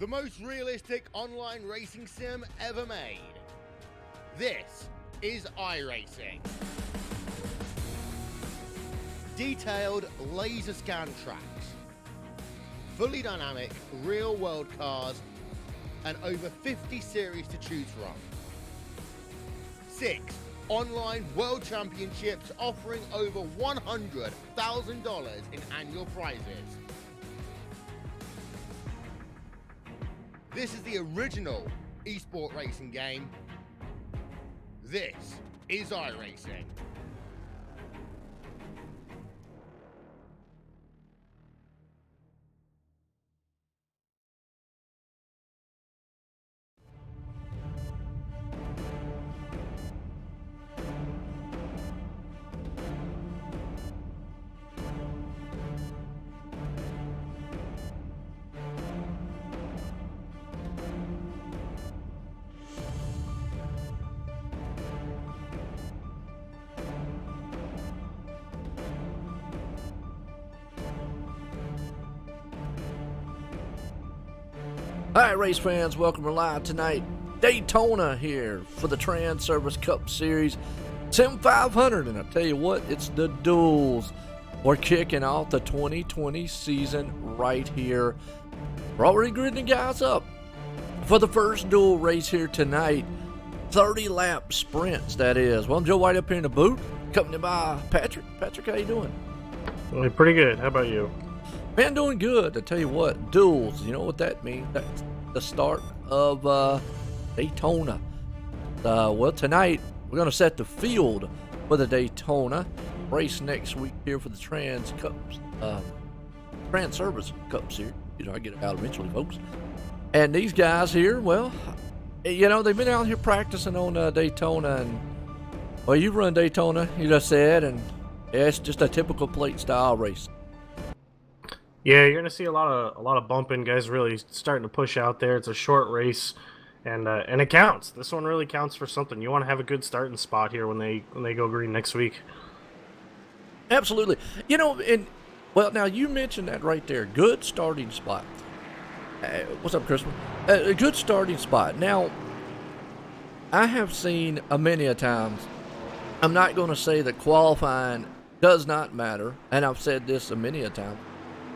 the most realistic online racing sim ever made. This is iRacing. Detailed laser scan tracks, fully dynamic real-world cars, and over 50 series to choose from. 6 online world championships offering over $100,000 in annual prizes. This is the original esport racing game. This is iRacing. Alright, race fans, welcome live tonight. Daytona here for the Transervice Cup Series Sim500, and I tell you what, it's the duels. We're kicking off the 2020 season right here. We're already gridding the guys up for the first duel race here tonight. 30-lap sprints, that is. Well, I'm Joe White up here in the booth, accompanied by Patrick. Patrick, how you doing? Well, pretty good. How about you? Man, doing good. I tell you what, duels, you know what that means? That's the start of Daytona. Well, tonight we're going to set the field for the Daytona race next week here for the Transervice Cup Series. You know, I get it out eventually, folks. And these guys here, well, you know, they've been out here practicing on Daytona, and well, you run Daytona, you just said, and yeah, it's just a typical plate style race. Yeah, you're gonna see a lot of bumping. Guys really starting to push out there. It's a short race, and it counts. This one really counts for something. You want to have a good starting spot here when they go green next week. Absolutely. You know, and well, now you mentioned that right there. Good starting spot. What's up, Christopher? A good starting spot. Now, I have seen many a times. I'm not going to say that qualifying does not matter, and I've said this many a time.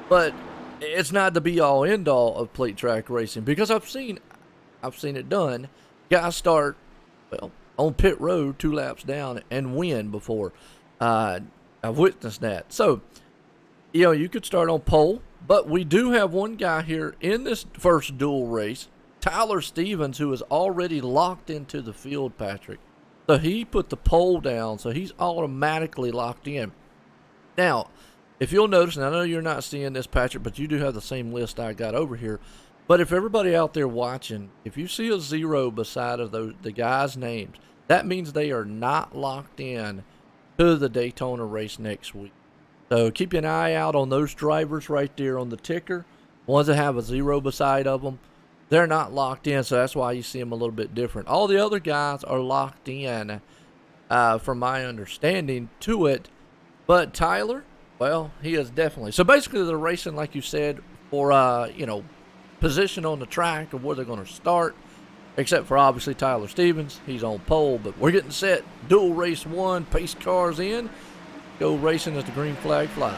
But it's not the be-all, end-all of plate track racing, because I've seen it done. Guys start, well, on pit road 2 laps down and win before. I've witnessed that. So, you know, you could start on pole, but we do have one guy here in this first duel race, Tyler Stevens, who is already locked into the field, Patrick. So he put the pole down, so he's automatically locked in. Now, if you'll notice, and I know you're not seeing this, Patrick, but you do have the same list I got over here. But if everybody out there watching, if you see a 0 beside of the guys' names, that means they are not locked in to the Daytona race next week. So keep an eye out on those drivers right there on the ticker. Ones that have a 0 beside of them, they're not locked in, so that's why you see them a little bit different. All the other guys are locked in, from my understanding, to it. But Tyler, well, he is definitely. So basically they're racing, like you said, for, you know, position on the track of where they're going to start, except for obviously Tyler Stevens. He's on pole, but we're getting set. Dual race 1, pace cars in. Go racing as the green flag flies.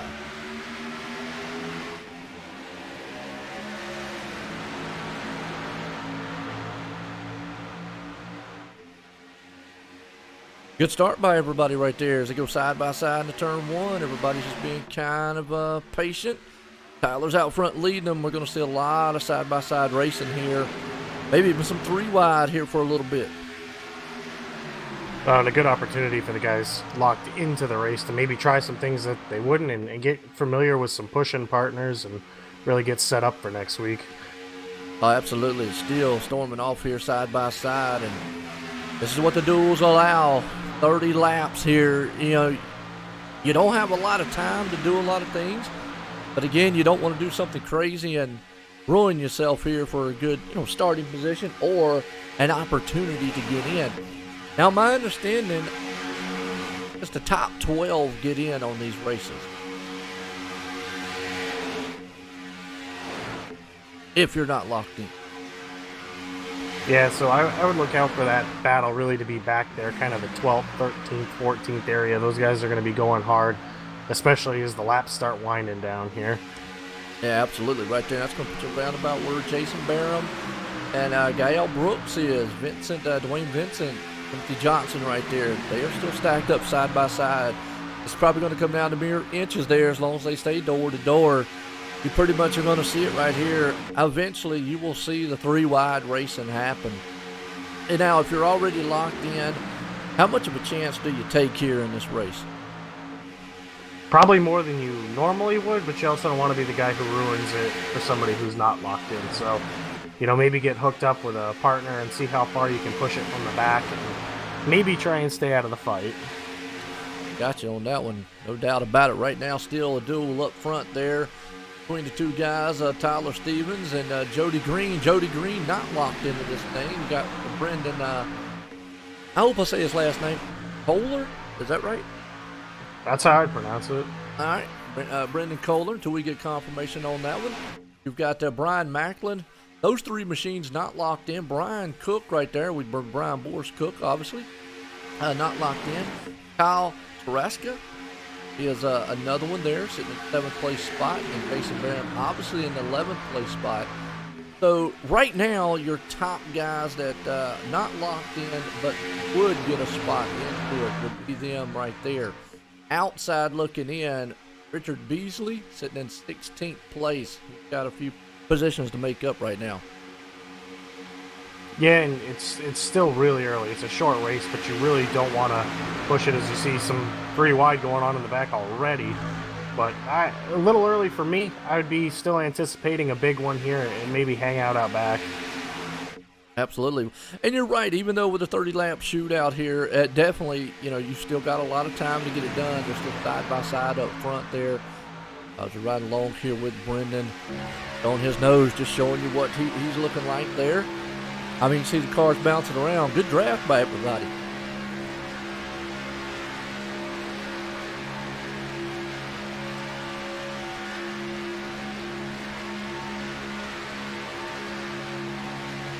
Good start by everybody right there as they go side by side into turn 1. Everybody's just being kind of patient. Tyler's out front leading them. We're going to see a lot of side by side racing here. Maybe even some 3 wide here for a little bit. And a good opportunity for the guys locked into the race to maybe try some things that they wouldn't and get familiar with some pushing partners and really get set up for next week. Oh, absolutely. Still storming off here side by side, and this is what the duels allow. 30 laps here. You know, you don't have a lot of time to do a lot of things, but again, you don't want to do something crazy and ruin yourself here for a good, you know, starting position or an opportunity to get in. Now, my understanding is the top 12 get in on these races. if you're not locked in. Yeah, so I would look out for that battle really to be back there, kind of the 12th, 13th, 14th area. Those guys are going to be going hard, especially as the laps start winding down here. Yeah, absolutely. Right there. That's going to put you around about where Jason Barham and Gael Brooks is. Dwayne Vincent, Timothy Johnson right there. They are still stacked up side by side. It's probably going to come down to mere inches there as long as they stay door to door. You pretty much are going to see it right here. Eventually, you will see the 3-wide racing happen. And now, if you're already locked in, how much of a chance do you take here in this race? Probably more than you normally would, but you also don't want to be the guy who ruins it for somebody who's not locked in. So, maybe get hooked up with a partner and see how far you can push it from the back and maybe try and stay out of the fight. Gotcha on that one. No doubt about it. Right now, still a duel up front there between the two guys, Tyler Stevens and Jody Green. Jody Green not locked into this thing. You got Brendan, I hope I say his last name, Kohler? Is that right? That's how I'd pronounce it. All right, Brendan Kohler, until we get confirmation on that one. You've got Brian Macklin. Those three machines not locked in. Brian Cook right there. Brian Boris Cook, obviously, not locked in. Kyle Taraska is another one there, sitting in the 7th place spot, and Jason Barham obviously in the 11th place spot. So right now, your top guys that not locked in but would get a spot into it would be them right there. Outside looking in, Richard Beasley sitting in 16th place. He's got a few positions to make up right now. Yeah, and it's still really early. It's a short race, but you really don't want to push it as you see some 3-wide going on in the back already. But a little early for me. I would be still anticipating a big one here and maybe hang out back. Absolutely. And you're right, even though with a 30-lap shootout here, definitely, you still got a lot of time to get it done. Just side by side up front there. As you're riding along here with Brendan on his nose, just showing you what he's looking like there. I mean, you see the cars bouncing around. Good draft by everybody.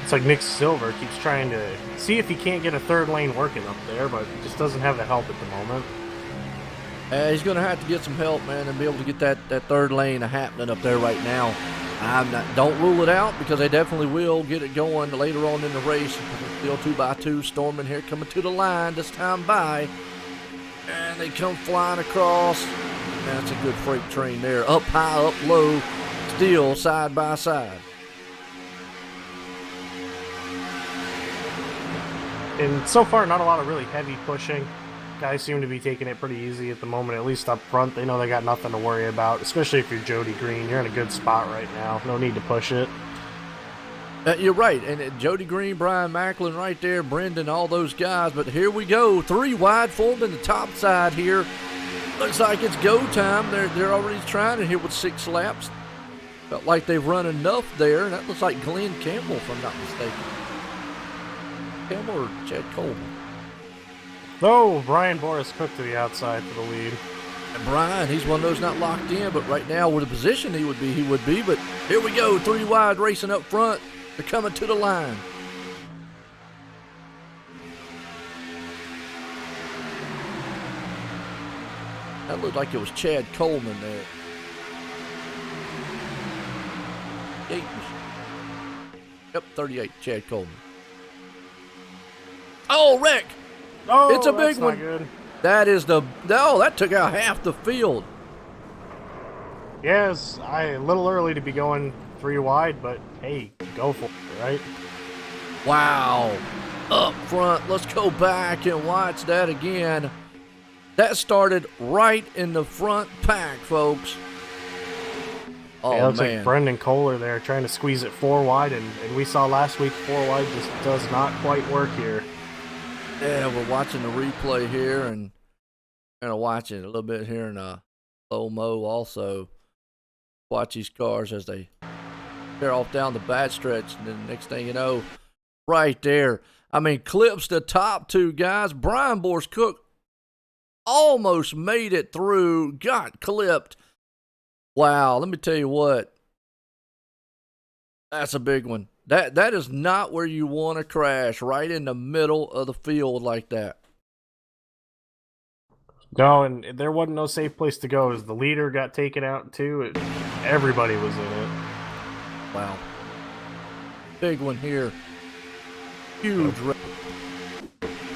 It's like Nick Silver keeps trying to see if he can't get a third lane working up there, but just doesn't have the help at the moment. He's going to have to get some help, man, and be able to get that third lane happening up there right now. Don't rule it out, because they definitely will get it going later on in the race. Still 2x2 storming here, coming to the line this time by. And they come flying across. That's a good freight train there. Up high, up low, still side by side. And so far, not a lot of really heavy pushing. Guys seem to be taking it pretty easy at the moment, at least up front. They know they got nothing to worry about, especially if you're Jody Green. You're in a good spot right now. No need to push it. You're right. And Jody Green, Brian Macklin right there, Brendan, all those guys. But here we go. 3-wide formed in the top side here. Looks like it's go time. They're already trying it here with 6 laps. Felt like they've run enough there. And that looks like Glenn Campbell, if I'm not mistaken. Campbell or Chad Coleman? Oh, Brian Boris Cook to the outside for the lead. And Brian, he's one of those not locked in, but right now with the position he would be. But here we go, 3-wide racing up front. They're coming to the line. That looked like it was Chad Coleman there. Yep, 38, Chad Coleman. Oh, Rick! Oh, it's a big that's one. Not good. That took out half the field. Yes, a little early to be going 3-wide, but hey, go for it, right? Wow. Up front, let's go back and watch that again. That started right in the front pack, folks. Oh, yeah, it looks man. like Brendan Kohler there trying to squeeze it 4-wide, and we saw last week 4-wide just does not quite work here. Yeah, we're watching the replay here, and going to watch it a little bit here in slow-mo also. Watch these cars as they tear off down the back stretch, and then the next thing you know, right there. I mean, clips the top 2 guys. Brian Boris Cook almost made it through, got clipped. Wow, let me tell you what. That's a big one. That is not where you want to crash, right in the middle of the field like that. No, and there wasn't no safe place to go. As the leader got taken out too, everybody was in it. Wow. Big one here. Huge.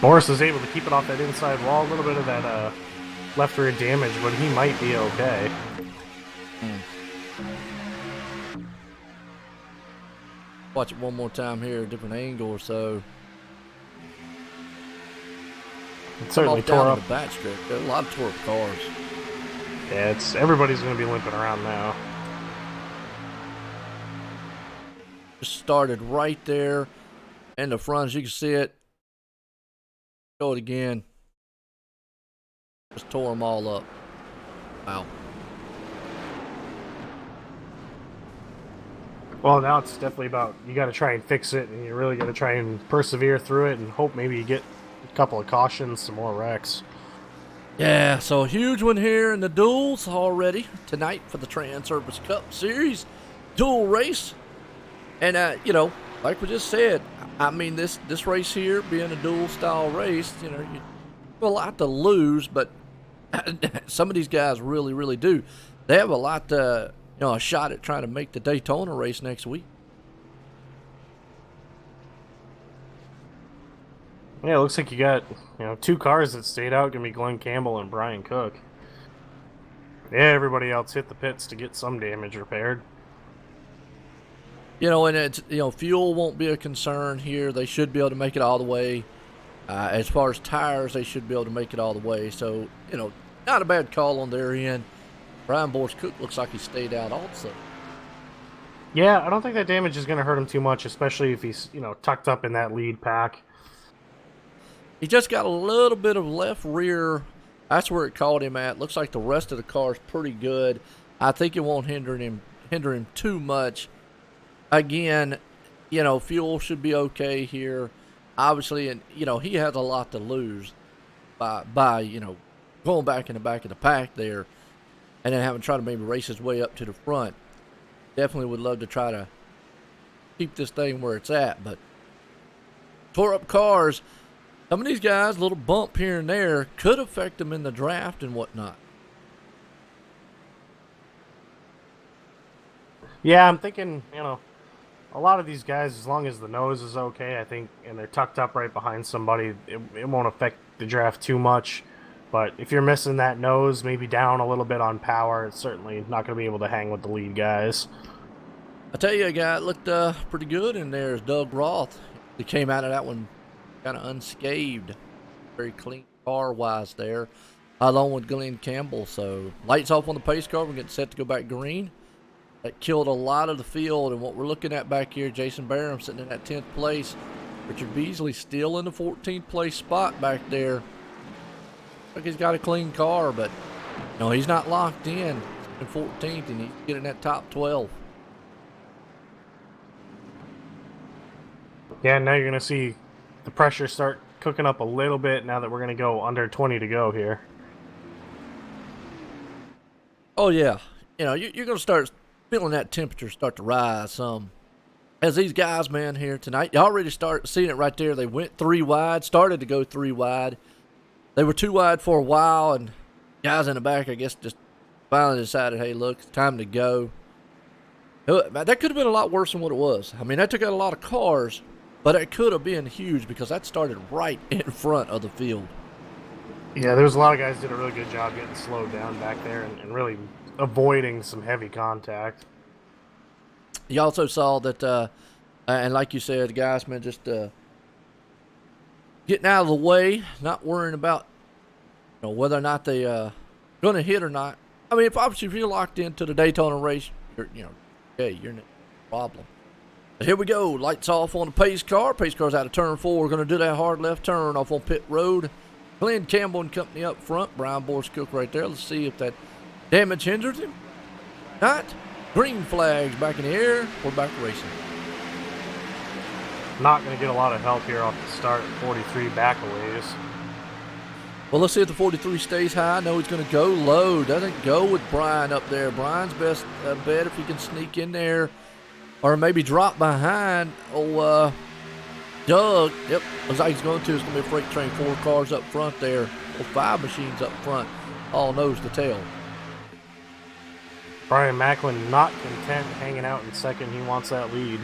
Morris is able to keep it off that inside wall. A little bit of that left rear damage, but he might be okay. Watch it one more time here, a different angle or so. It certainly tore up the backstretch. A lot of tore up cars. Yeah, everybody's going to be limping around now. Just started right there in the front, as you can see it. Go it again. Just tore them all up. Wow. Well, now it's definitely about you got to try and fix it, and you really got to try and persevere through it, and hope maybe you get a couple of cautions, some more wrecks. Yeah, so a huge one here in the duels already tonight for the Transervice Cup Series dual race. And, you know, like we just said, I mean, this race here being a dual style race, you know, you have a lot to lose, but some of these guys really, really do. They have a lot to, you know, a shot at trying to make the Daytona race next week. Yeah, it looks like you got, you know, 2 cars that stayed out. Gonna be Glenn Campbell and Brian Cook. Yeah, everybody else hit the pits to get some damage repaired. You know, and it's, you know, fuel won't be a concern here. They should be able to make it all the way. As far as tires, they should be able to make it all the way. So, you know, not a bad call on their end. Brian Boris Cook looks like he stayed out also. Yeah, I don't think that damage is going to hurt him too much, especially if he's, you know, tucked up in that lead pack. He just got a little bit of left rear. That's where it caught him at. Looks like the rest of the car is pretty good. I think it won't hinder him too much. Again, you know, fuel should be okay here. Obviously, and you know, he has a lot to lose by you know, going back in the back of the pack there and then having to try to maybe race his way up to the front. Definitely would love to try to keep this thing where it's at, but tore up cars. Some of these guys, a little bump here and there, could affect them in the draft and whatnot. Yeah, I'm thinking, you know, a lot of these guys, as long as the nose is okay, I think, and they're tucked up right behind somebody, it won't affect the draft too much. But if you're missing that nose, maybe down a little bit on power, it's certainly not going to be able to hang with the lead guys. I tell you, a guy that looked pretty good in there is Doug Roth. He came out of that one kind of unscathed. Very clean car-wise there, along with Glenn Campbell. So lights off on the pace car. We're getting set to go back green. That killed a lot of the field, and what we're looking at back here, Jason Barham sitting in that 10th place. Richard Beasley still in the 14th place spot back there. Like he's got a clean car, but no, he's not locked in 14th, and he's getting that top 12. Yeah, now you're going to see the pressure start cooking up a little bit now that we're going to go under 20 to go here. Oh, yeah. You know, you're going to start feeling that temperature start to rise some. As these guys, man, here tonight, you already start seeing it right there. They went 3 wide, started to go 3 wide. They were 2 wide for a while, and guys in the back, I guess, just finally decided, hey, look, it's time to go. That could have been a lot worse than what it was. I mean, that took out a lot of cars, but it could have been huge because that started right in front of the field. Yeah, there was a lot of guys did a really good job getting slowed down back there and really avoiding some heavy contact. You also saw that, and like you said, the guys, man, just getting out of the way, not worrying about, you know, whether or not they going to hit or not. I mean, if you're locked into the Daytona race, you're in a problem. But here we go. Lights off on the pace car. Pace car's out of turn 4. We're going to do that hard left turn off on pit road. Glenn Campbell and company up front. Brian Boris Cook right there. Let's see if that damage hinders him. Not. Green flags back in the air. We're back racing. Not going to get a lot of help here off the start. 43 back a ways. Well, let's see if the 43 stays high. I know he's going to go low. Doesn't go with Brian up there. Brian's best bet if he can sneak in there. or maybe drop behind. Doug. Yep, looks like he's going to. It's going to be a freight train. 4 cars up front there. Or 5 machines up front. All nose to tail. Brian Macklin not content hanging out in second. He wants that lead.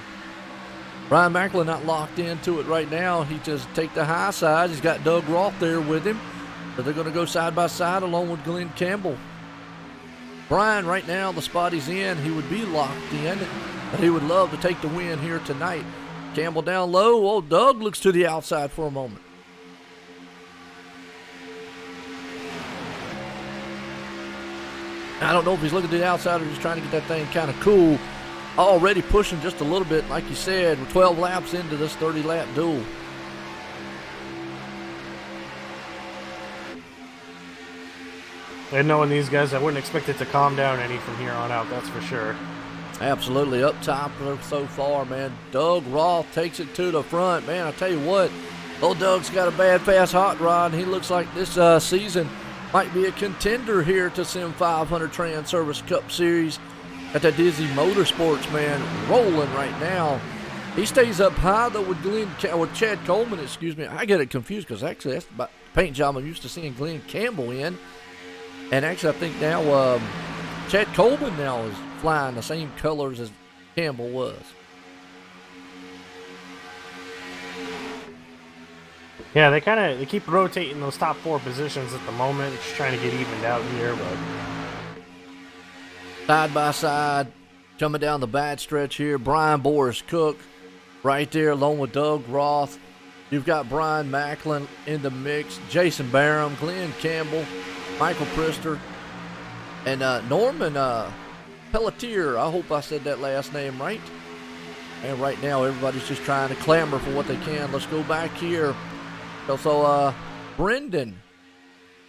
Brian Macklin not locked into it right now. He just take the high side. He's got Doug Roth there with him. But they're going to go side by side along with Glenn Campbell. Brian, right now, the spot he's in, he would be locked in. But he would love to take the win here tonight. Campbell down low. Oh, Doug looks to the outside for a moment. I don't know if he's looking to the outside or just trying to get that thing kind of cool. Already pushing just a little bit, like you said. We're 12 laps into this 30-lap duel. And knowing these guys, I wouldn't expect it to calm down any from here on out, that's for sure. Absolutely. Up top so far, man. Doug Roth takes it to the front. Man, I tell you what, old Doug's got a bad, fast hot rod, and he looks like this season might be a contender here to Sim500 Transervice Cup Series. Got that Dizzy Motorsports, man, rolling right now. He stays up high, though, with Chad Coleman, excuse me. I get it confused because actually that's about the paint job I'm used to seeing Glenn Campbell in. And actually, I think now Chad Coleman now is flying the same colors as Campbell was. Yeah, they keep rotating those top 4 positions at the moment, just trying to get evened out here, but side by side, coming down the bad stretch here, Brian Boris Cook right there along with Doug Roth. You've got Brian Macklin in the mix, Jason Barham, Glenn Campbell, Michael Priester, and Norman Pelletier. I hope I said that last name right. And right now, everybody's just trying to clamor for what they can. Let's go back here. So, Brendan.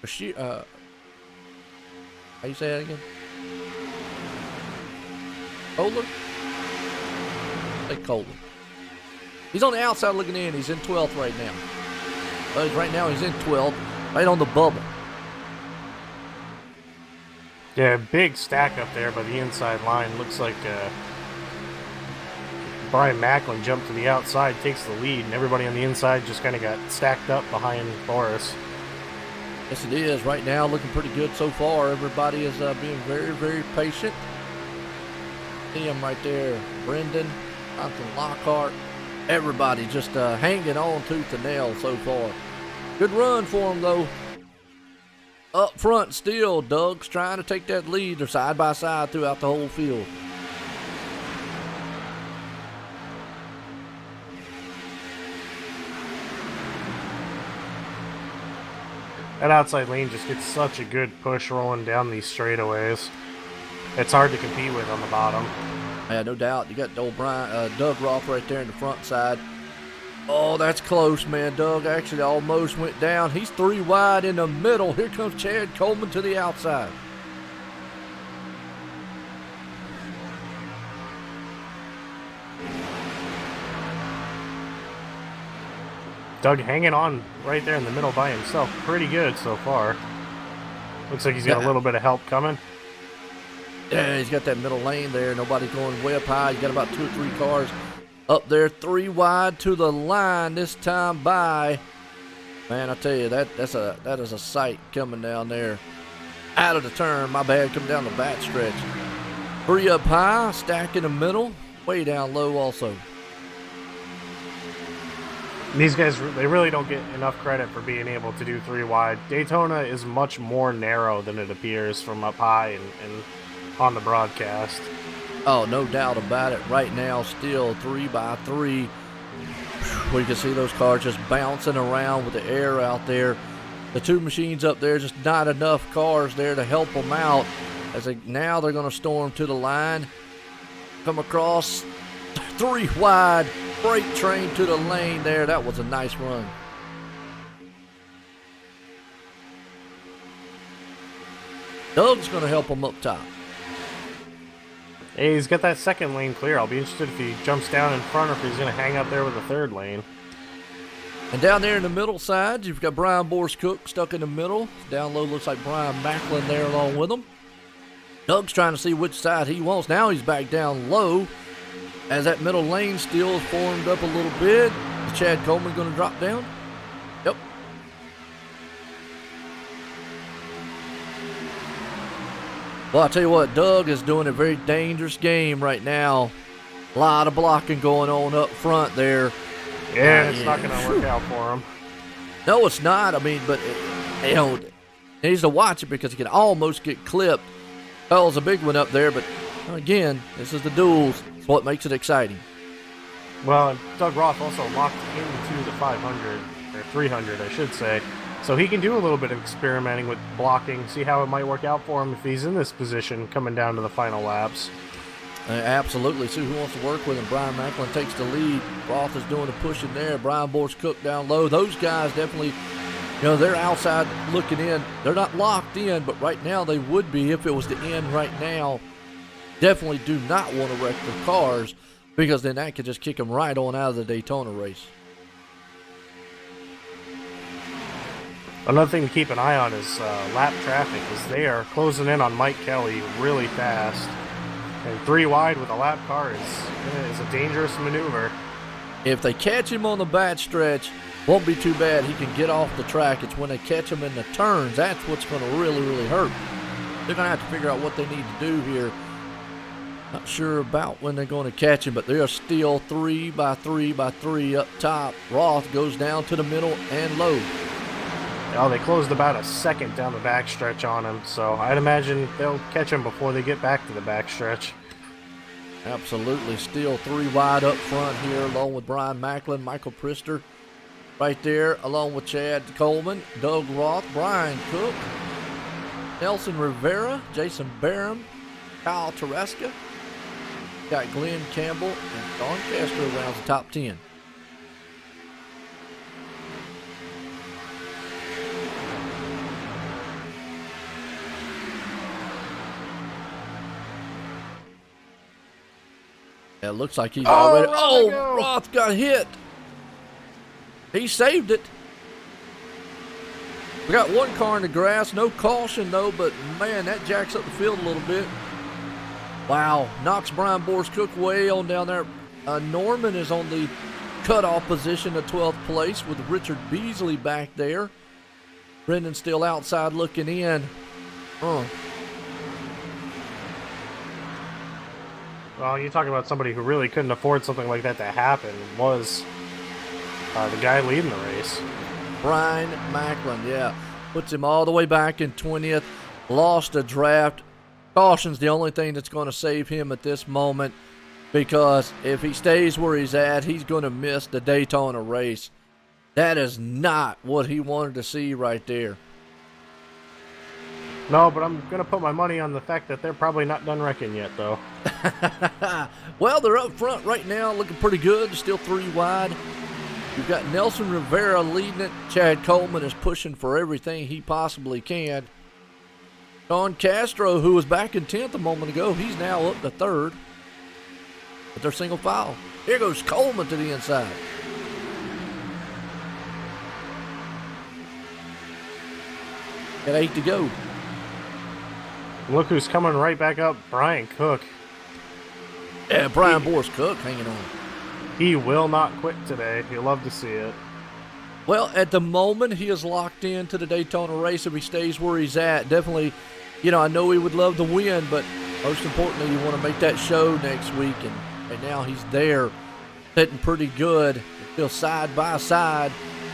How you say that again? Kohler? Say Kohler. He's on the outside looking in. He's in 12th right now. Right now, he's in 12th, right on the bubble. yeah, big stack up there by the inside line. Looks like Brian Macklin jumped to the outside, takes the lead, and everybody on the inside just kind of got stacked up behind Boris. Yes, it is. Right now, looking pretty good so far. Everybody is being very, very patient. See him right there. Brendan, Jonathan Lockhart. Everybody just hanging on tooth and nail so far. Good run for him, though. Up front still, Doug's trying to take that lead. They're side by side throughout the whole field. That outside lane just gets such a good push rolling down these straightaways. It's hard to compete with on the bottom. Yeah, no doubt. You got the old Doug Roth right there in the front side. Oh, that's close, man. Doug actually almost went down. He's 3 wide in the middle. Here comes Chad Coleman to the outside. Doug hanging on right there in the middle by himself. Pretty good so far. Looks like he's got a little bit of help coming. Yeah, he's got that middle lane there. Nobody's going way up high. You got about 2 or 3 cars up there, 3 wide to the line this time by. Man, I tell you, that is a sight coming down there. Out of the turn, my bad, coming down the back stretch. 3 up high, stack in the middle, way down low also. These guys, they really don't get enough credit for being able to do 3 wide. Daytona is much more narrow than it appears from up high and on the broadcast. Oh, no doubt about it. Right now, still 3 by 3. Where you can see those cars just bouncing around with the air out there. The 2 machines up there, just not enough cars there to help them out. Now they're going to storm to the line. Come across 3 wide. Freight train to the lane there. That was a nice run. Doug's going to help him up top. Hey, he's got that second lane clear. I'll be interested if he jumps down in front or if he's going to hang up there with the 3rd lane. And down there in the middle side, you've got Brian Boris Cook stuck in the middle. Down low looks like Brian Macklin there along with him. Doug's trying to see which side he wants. Now he's back down low. as that middle lane still formed up a little bit. Is Chad Coleman going to drop down? Yep. Well, I'll tell you what, Doug is doing a very dangerous game right now. A lot of blocking going on up front there. Yeah, it's not going to work out for him. No, it's not. I mean, but, you know, he needs to watch it because he can almost get clipped. That was a big one up there, but again, this is the duels. It's what makes it exciting. Well, Doug Roth also locked into the 500, or 300, I should say. So he can do a little bit of experimenting with blocking, see how it might work out for him if he's in this position coming down to the final laps. Absolutely. See who wants to work with him. Brian Macklin takes the lead. Roth is doing the pushing there. Brian Boers-Cook down low. Those guys definitely, you know, they're outside looking in. They're not locked in, but right now they would be if it was to end right now. Definitely do not want to wreck their cars because then that could just kick them right on out of the Daytona race. Another thing to keep an eye on is lap traffic, as they are closing in on Mike Kelly really fast. And 3 wide with a lap car is a dangerous maneuver. If they catch him on the back stretch, won't be too bad. He can get off the track. It's when they catch him in the turns, that's what's going to really, really hurt. They're going to have to figure out what they need to do here. Not sure about when they're going to catch him, but they are still 3 by 3 by 3 up top. Roth goes down to the middle and low. Oh, they closed about a second down the backstretch on him, so I'd imagine they'll catch him before they get back to the backstretch. Absolutely. Still 3 wide up front here, along with Brian Macklin, Michael Prister right there, along with Chad Coleman, Doug Roth, Brian Cook, Nelson Rivera, Jason Barham, Kyle Tereska. Got Glenn Campbell and Don Castro rounds the top 10. Yeah, it looks like he's already. Oh, Roth got hit. He saved it. We got 1 car in the grass. No caution, though, but man, that jacks up the field a little bit. Wow. Knocks Brian Boers-Cook way on down there. Norman is on the cutoff position at 12th place with Richard Beasley back there. Brendan still outside looking in. Well, you talk about somebody who really couldn't afford something like that to happen was the guy leading the race. Brian Macklin, yeah. Puts him all the way back in 20th. Lost a draft. Caution's the only thing that's going to save him at this moment because if he stays where he's at, he's going to miss the Daytona race. That is not what he wanted to see right there. No, but I'm going to put my money on the fact that they're probably not done wrecking yet, though. Well, they're up front right now, looking pretty good. Still 3 wide. You've got Nelson Rivera leading it. Chad Coleman is pushing for everything he possibly can. Don Castro, who was back in 10th a moment ago, he's now up to 3rd. But they're single file. Here goes Coleman to the inside. Got 8 to go. Look who's coming right back up, Brian Cook. Yeah, Brian Boers-Cook hanging on. He will not quit today. You'll love to see it. Well, at the moment, he is locked into the Daytona race. If he stays where he's at, definitely, you know, I know he would love to win, but most importantly, you want to make that show next week. And right now, he's there, sitting pretty good. Still side by side.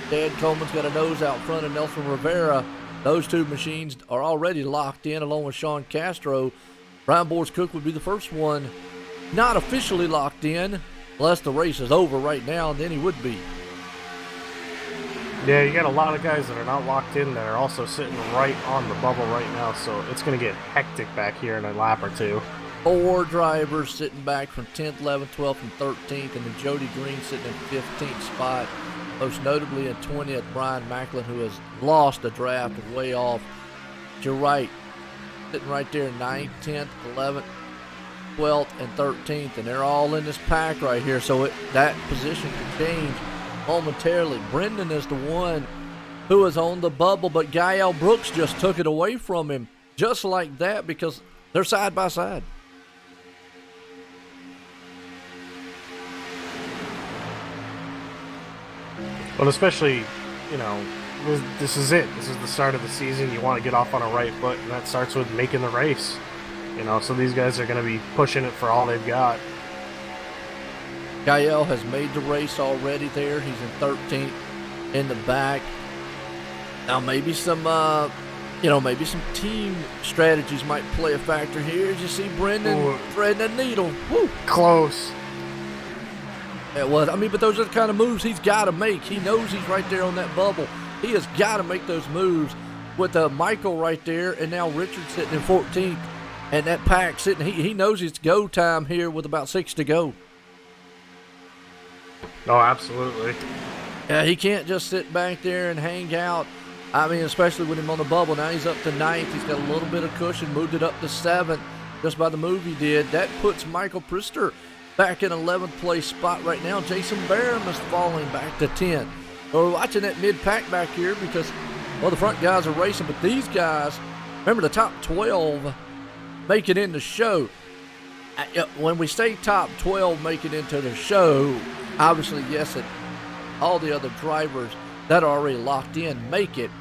Chad Coleman's got a nose out front of Nelson Rivera. Those 2 machines are already locked in, along with Sean Castro. Brian Boers-Cook would be the first one not officially locked in, unless the race is over right now, and then he would be. Yeah, you got a lot of guys that are not locked in that are also sitting right on the bubble right now, so it's going to get hectic back here in a lap or 2. 4 drivers sitting back from 10th, 11th, 12th, and 13th, and then Jody Green sitting in 15th spot. Most notably in 20th, Brian Macklin, who has lost a draft and way off. But you're right. Sitting right there, 9th, 10th, 11th, 12th, and 13th. And they're all in this pack right here. So that position can change momentarily. Brendan is the one who is on the bubble, but Gael Brooks just took it away from him. Just like that, because they're side by side. But especially, you know, this is it. This is the start of the season. You want to get off on a right foot, and that starts with making the race. You know, so these guys are going to be pushing it for all they've got. Gael has made the race already there. He's in 13th in the back. Now maybe some, maybe some team strategies might play a factor here. As you see Brendan threading a needle. Woo! Close. It was. I mean, but those are the kind of moves he's got to make. He knows he's right there on that bubble. He has got to make those moves with Michael right there, and now Richard sitting in 14th, and that pack sitting. He knows it's go time here with about 6 to go. Oh, absolutely. Yeah, he can't just sit back there and hang out. I mean, especially with him on the bubble. Now he's up to 9th. He's got a little bit of cushion, moved it up to 7th just by the move he did. That puts Michael Priester back in 11th place spot right now. Jason Barham is falling back to 10th. We're watching that mid-pack back here because, well, the front guys are racing, but these guys, remember the top 12 make it in the show. When we say top 12 make it into the show, obviously, yes, all the other drivers that are already locked in make it,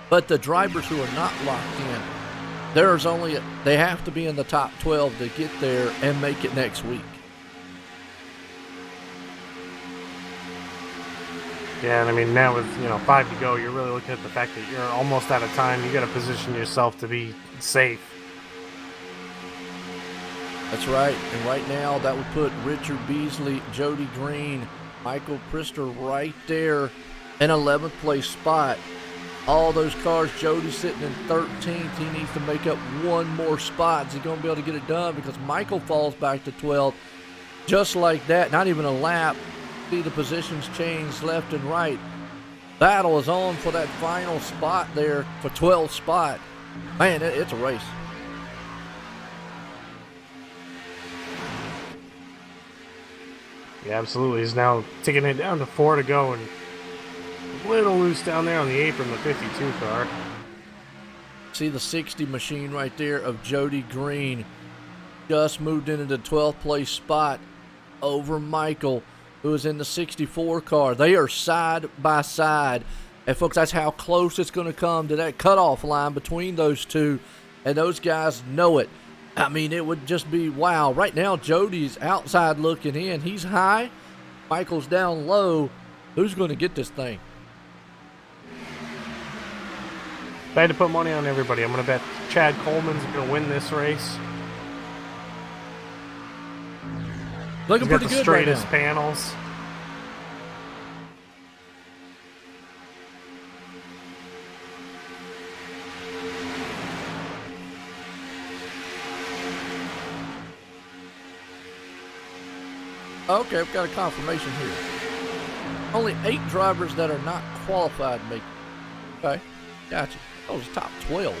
but the drivers who are not locked in, they have to be in the top 12 to get there and make it next week. Yeah, and I mean, now with 5 to go, you're really looking at the fact that you're almost out of time. You got to position yourself to be safe. That's right, and right now that would put Richard Beasley, Jody Green, Michael Priester right there in 11th place spot. All those cars, Jody sitting in 13th. He needs to make up one more spot. Is he going to be able to get it done? Because Michael falls back to 12th just like that. Not even a lap. See the positions change left and right. Battle is on for that final spot there for 12th spot. Man, it's a race. Yeah, absolutely. He's now taking it down to 4 to go, and a little loose down there on the apron, the 52 car. See the 60 machine right there of Jody Green. Just moved into the 12th place spot over Michael, who is in the 64 car. They are side by side. And folks, that's how close it's going to come to that cutoff line between those two. And those guys know it. I mean, it would just be wow. Right now, Jody's outside looking in. He's high. Michael's down low. Who's going to get this thing? If I had to put money on everybody, I'm going to bet Chad Coleman's going to win this race. Looking pretty good right now. Straightest panels. Okay, I've got a confirmation here. Only 8 drivers that are not qualified make it. Okay, gotcha. That was top 12.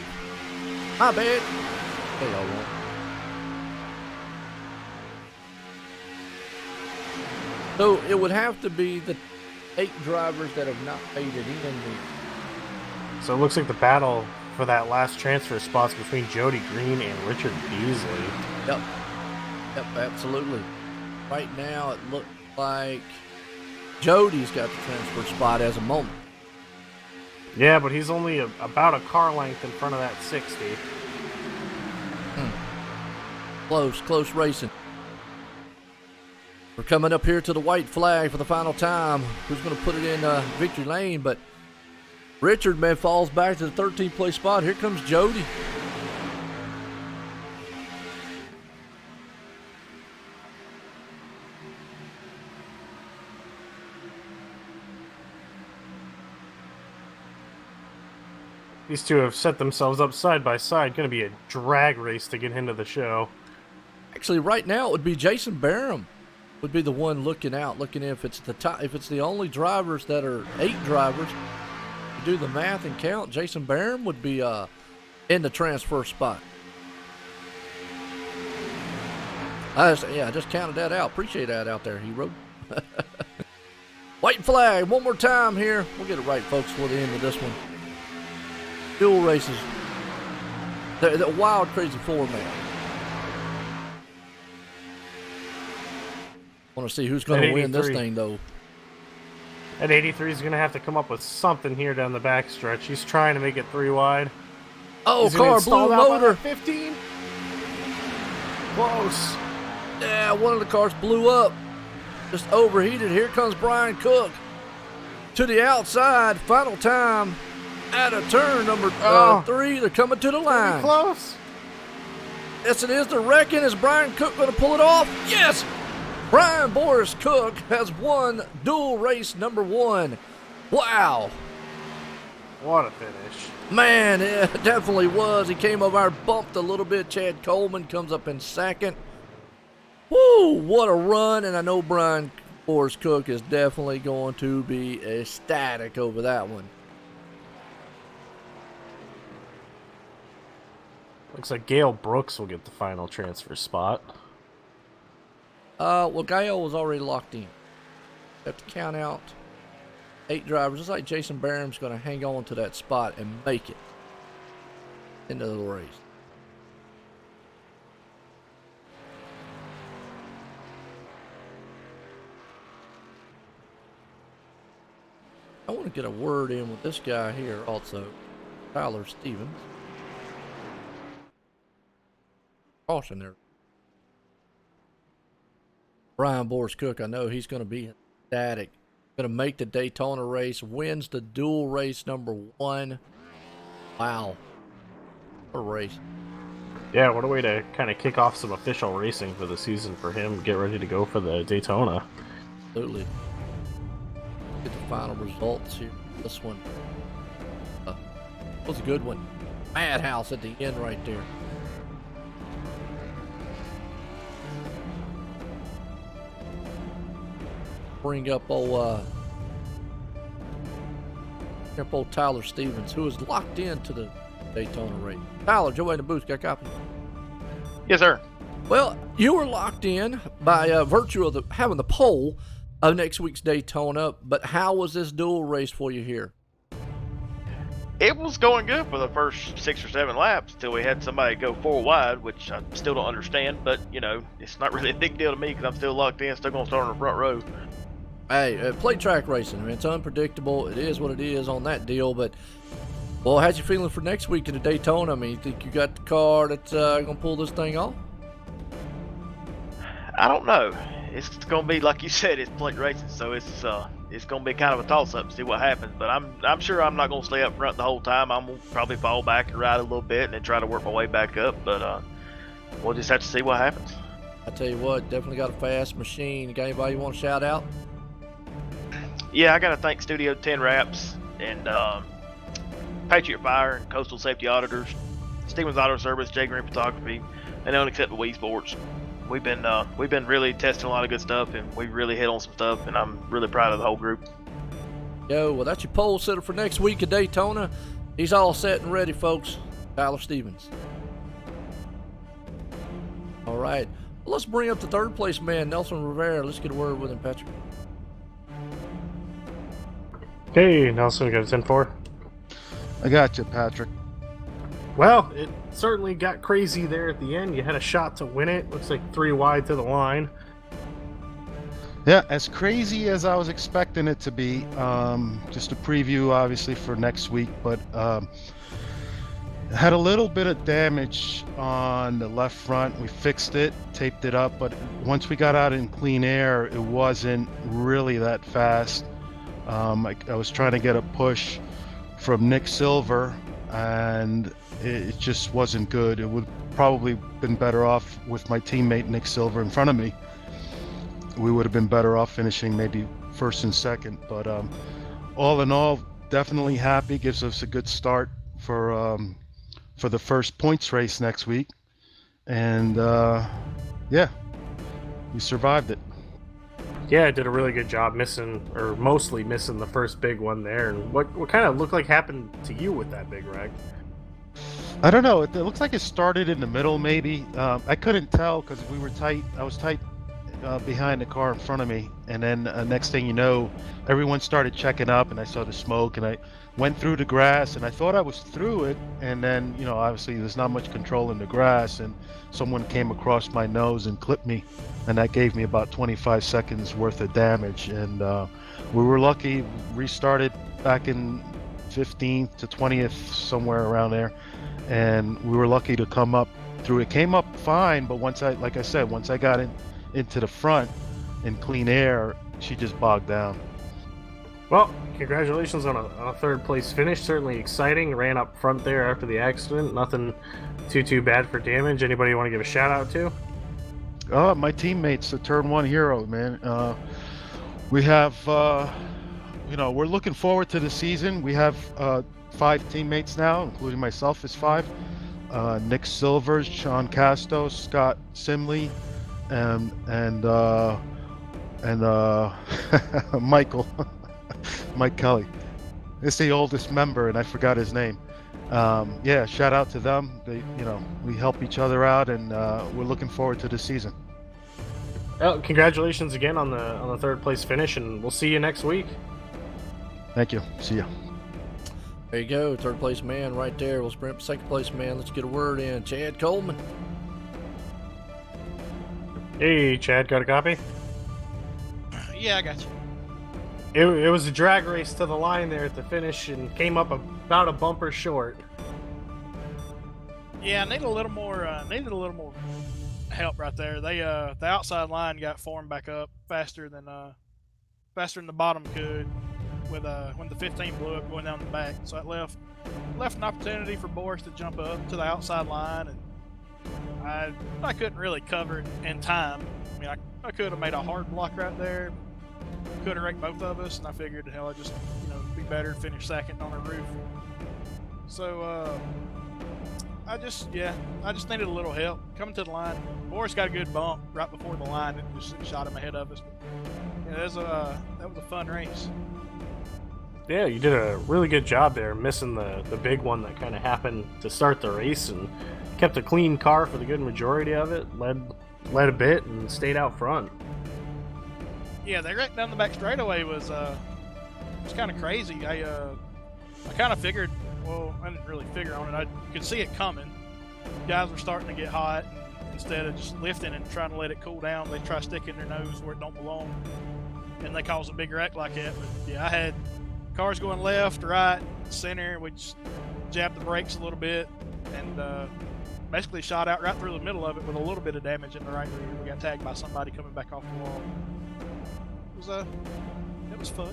My bad. Hey, y'all won't. So it would have to be the 8 drivers that have not made it in. So it looks like the battle for that last transfer spot's between Jody Green and Richard Beasley. Yep, absolutely. Right now it looks like Jody's got the transfer spot as a moment. Yeah, but he's only about a car length in front of that 60. Close racing. We're coming up here to the white flag for the final time. Who's going to put it in victory lane? But Richard, man, falls back to the 13th place spot. Here comes Jody. These two have set themselves up side by side. Going to be a drag race to get into the show. Actually, right now it would be Jason Barham would be the one looking in. If it's the top, if it's the only drivers that are 8 drivers, to do the math and count, Jason Barham would be in the transfer spot. I just counted that out. Appreciate that out there, hero. White flag one more time here. We'll get it right, folks, for the end of this one. Duel races. The wild, crazy format. Want to see who's going to win this thing, though. That 83 is going to have to come up with something here down the backstretch. He's trying to make it 3 wide. Oh, He's gonna car install blew that by motor. that 15. Close. Yeah, one of the cars blew up. Just overheated. Here comes Brian Cook to the outside. Final time at a turn number 3. They're coming to the line. Close. Yes, it is. They're wrecking. Is Brian Cook going to pull it off? Yes! Brian Boris Cook has won dual race number 1. Wow. What a finish. Man, it definitely was. He came over there, bumped a little bit. Chad Coleman comes up in second. Woo, what a run. And I know Brian Boris Cook is definitely going to be ecstatic over that one. Looks like Gail Brooks will get the final transfer spot. Well, Gael was already locked in. Have to count out 8 drivers. Just like Jason Barham's going to hang on to that spot and make it into the race. I want to get a word in with this guy here also, Tyler Stevens. Caution there. Brian Boris Cook, I know he's going to be ecstatic. Going to make the Daytona race, wins the dual race number 1. Wow. What a race. Yeah, what a way to kind of kick off some official racing for the season for him. Get ready to go for the Daytona. Absolutely. Get the final results here. This one was a good one. Madhouse at the end right there. Bring up old Tyler Stevens, who is locked into the Daytona race. Tyler, Joe in the booth, got a copy? Yes, sir. Well, you were locked in by virtue of having the pole of next week's Daytona, but how was this dual race for you here? It was going good for the first 6 or 7 laps till we had somebody go 4 wide, which I still don't understand, but, you know, it's not really a big deal to me because I'm still locked in, still going to start on the front row. Hey, play track racing. I mean, it's unpredictable. It is what it is on that deal, but, well, how's you feeling for next week in the Daytona? I mean, you think you got the car that's going to pull this thing off? I don't know. It's going to be, like you said, it's plate racing, so it's going to be kind of a toss-up to see what happens, but I'm sure I'm not going to stay up front the whole time. I'm going to probably fall back and ride a little bit and then try to work my way back up, but we'll just have to see what happens. I tell you what, definitely got a fast machine. Got anybody you want to shout out? Yeah, I got to thank Studio 10 Wraps and Patriot Fire and Coastal Safety Auditors, Stevens Auto Service, J Green Photography, and Unacceptable Wii Sports. We've been really testing a lot of good stuff, and we really hit on some stuff, and I'm really proud of the whole group. Yo, well, that's your pole sitter for next week at Daytona. He's all set and ready, folks. Tyler Stevens. All right. Well, let's bring up the third place man, Nelson Rivera. Let's get a word with him, Patrick. Hey, Nelson, got a 10-4. I got you, Patrick. Well, it certainly got crazy there at the end. You had a shot to win it. Looks like 3 wide to the line. Yeah, as crazy as I was expecting it to be. Just a preview, obviously, for next week, but had a little bit of damage on the left front. We fixed it, taped it up, but once we got out in clean air, it wasn't really that fast. I was trying to get a push from Nick Silver, and it just wasn't good. It would probably been better off with my teammate Nick Silver in front of me. We would have been better off finishing maybe first and second, but all in all, definitely happy. Gives us a good start for the first points race next week, and yeah, we survived it. Yeah, did a really good job mostly missing the first big one there. And what kind of looked like happened to you with that big wreck? I don't know. It looks like it started in the middle, maybe. I couldn't tell because we were tight. I was tight behind the car in front of me, and then next thing you know, everyone started checking up, and I saw the smoke, and I went through the grass, and I thought I was through it, and then obviously there's not much control in the grass, and someone came across my nose and clipped me, and that gave me about 25 seconds worth of damage, and we were lucky, restarted back in 15th to 20th, somewhere around there, and we were lucky to come up through. It came up fine, but once I got into the front in clean air, she just bogged down. Well, congratulations on a third place finish. Certainly exciting. Ran up front there after the accident. Nothing too bad for damage. Anybody you want to give a shout out to? My teammates, the Turn 1 hero, man. We have, we're looking forward to the season. We have 5 teammates now, including myself is 5. Nick Silvers, Sean Castos, Scott Simley, and Mike Kelly. It's the oldest member, and I forgot his name. Shout out to them. They, we help each other out, and we're looking forward to the season. Well, congratulations again on the third place finish, and we'll see you next week. Thank you. See ya. There you go, third place man right there. We'll sprint second place man. Let's get a word in. Chad Coleman. Hey, Chad, got a copy? Yeah, I got you. It was a drag race to the line there at the finish and came up about a bumper short. Yeah, I need a little more help right there. They the outside line got formed back up faster than the bottom could with when the 15 blew up going down the back. So it left an opportunity for Boris to jump up to the outside line, and I couldn't really cover it in time. I mean, I could have made a hard block right there. Could have wrecked both of us, and I figured, hell, I'd just be better to finish second on a roof. So I just needed a little help coming to the line. Boris got a good bump right before the line. It just shot him ahead of us. But, that was a fun race. Yeah, you did a really good job there, missing the big one that kind of happened to start the race, and kept a clean car for the good majority of it. Led a bit and stayed out front. Yeah, they wrecked down the back straightaway was kind of crazy. I kind of figured. Well, I didn't really figure on it. I could see it coming. Guys were starting to get hot, and instead of just lifting and trying to let it cool down, they try sticking their nose where it don't belong, and they cause a big wreck like that. But yeah, I had cars going left, right, center. We just jabbed the brakes a little bit, and basically shot out right through the middle of it with a little bit of damage in the right rear. We got tagged by somebody coming back off the wall. It was fun.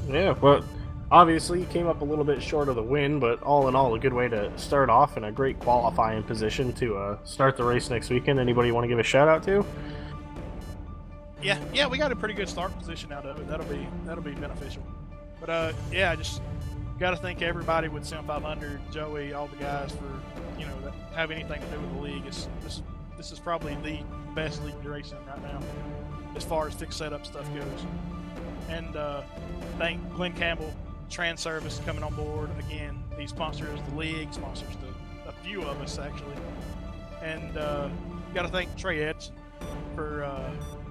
Yeah, well, obviously you came up a little bit short of the win, but all in all, a good way to start off in a great qualifying position to start the race next weekend. Anybody you want to give a shout out to? Yeah, we got a pretty good start position out of it. That'll be beneficial. But I just got to thank everybody with Sim500, Joey, all the guys for that have anything to do with the league. This is probably the best league racing right now as far as fixed setup stuff goes. And thank Glenn Campbell, Transervice, coming on board again. He sponsors the league, sponsors a few of us actually. And got to thank Trey Edson for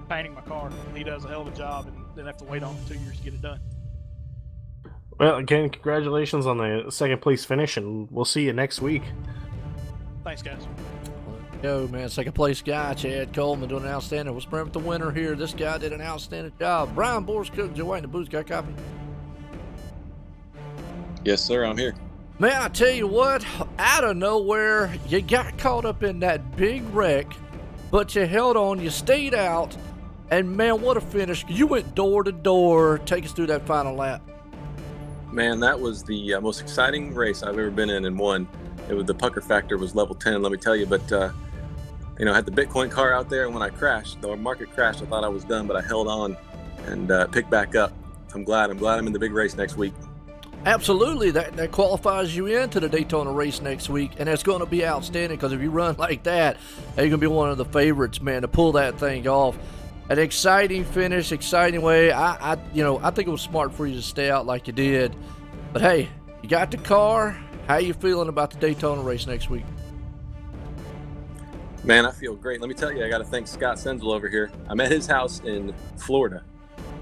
painting my car. He does a hell of a job, and didn't have to wait on 2 years to get it done. Well, again, congratulations on the second place finish, and we'll see you next week. Thanks, guys. Yo, man, second place guy, Chad Coleman, doing an outstanding. We'll sprint with the winner here. This guy did an outstanding job. Brian Boris Cook, Joe White in the booth. Got a copy? Yes, sir, I'm here. Man, I tell you what, out of nowhere, you got caught up in that big wreck, but you held on, you stayed out, and man, what a finish. You went door to door. Take us through that final lap. Man, that was the most exciting race I've ever been in and won. The pucker factor was level 10, let me tell you, but I had the Bitcoin car out there, and when I crashed, the market crashed, I thought I was done, but I held on and picked back up. I'm glad I'm in the big race next week. Absolutely, that qualifies you into the Daytona race next week, and it's going to be outstanding because if you run like that, you're going to be one of the favorites, man, to pull that thing off. An exciting finish, exciting way. I think it was smart for you to stay out like you did, but hey, you got the car. How you feeling about the Daytona race next week? Man, I feel great. Let me tell you, I got to thank Scott Senzel over here. I'm at his house in Florida,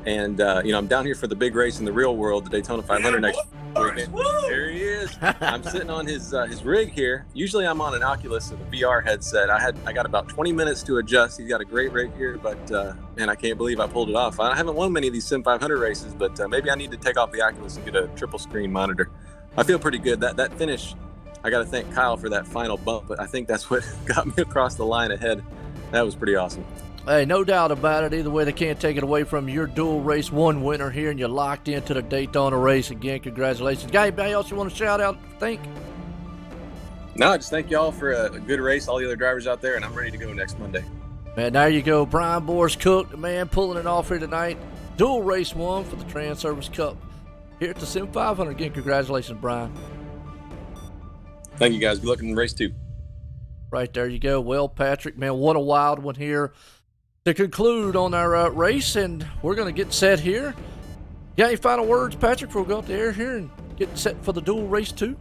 and I'm down here for the big race in the real world, the Daytona 500 next weekend. There he is. I'm sitting on his rig here. Usually, I'm on an Oculus with a VR headset. I got about 20 minutes to adjust. He's got a great rig here, but man, I can't believe I pulled it off. I haven't won many of these Sim 500 races, but maybe I need to take off the Oculus and get a triple screen monitor. I feel pretty good. That finish. I got to thank Kyle for that final bump, but I think that's what got me across the line ahead. That was pretty awesome. Hey, no doubt about it. Either way, they can't take it away from you. Your Duel Race 1 winner here, and you're locked into the Daytona race again. Congratulations. Guy, anybody else you want to shout out, think? No, just thank y'all for a good race, all the other drivers out there, and I'm ready to go next Monday. Man, there you go. Brian Boris Cook, the man pulling it off here tonight. Duel Race 1 for the Transervice Cup here at the Sim 500. Again, congratulations, Brian. Thank you, guys. Good luck in race 2. Right there you go. Well, Patrick, man, what a wild one here to conclude on our race, and we're going to get set here. Got any final words, Patrick, before we go up the air here and get set for the Duel Race 2?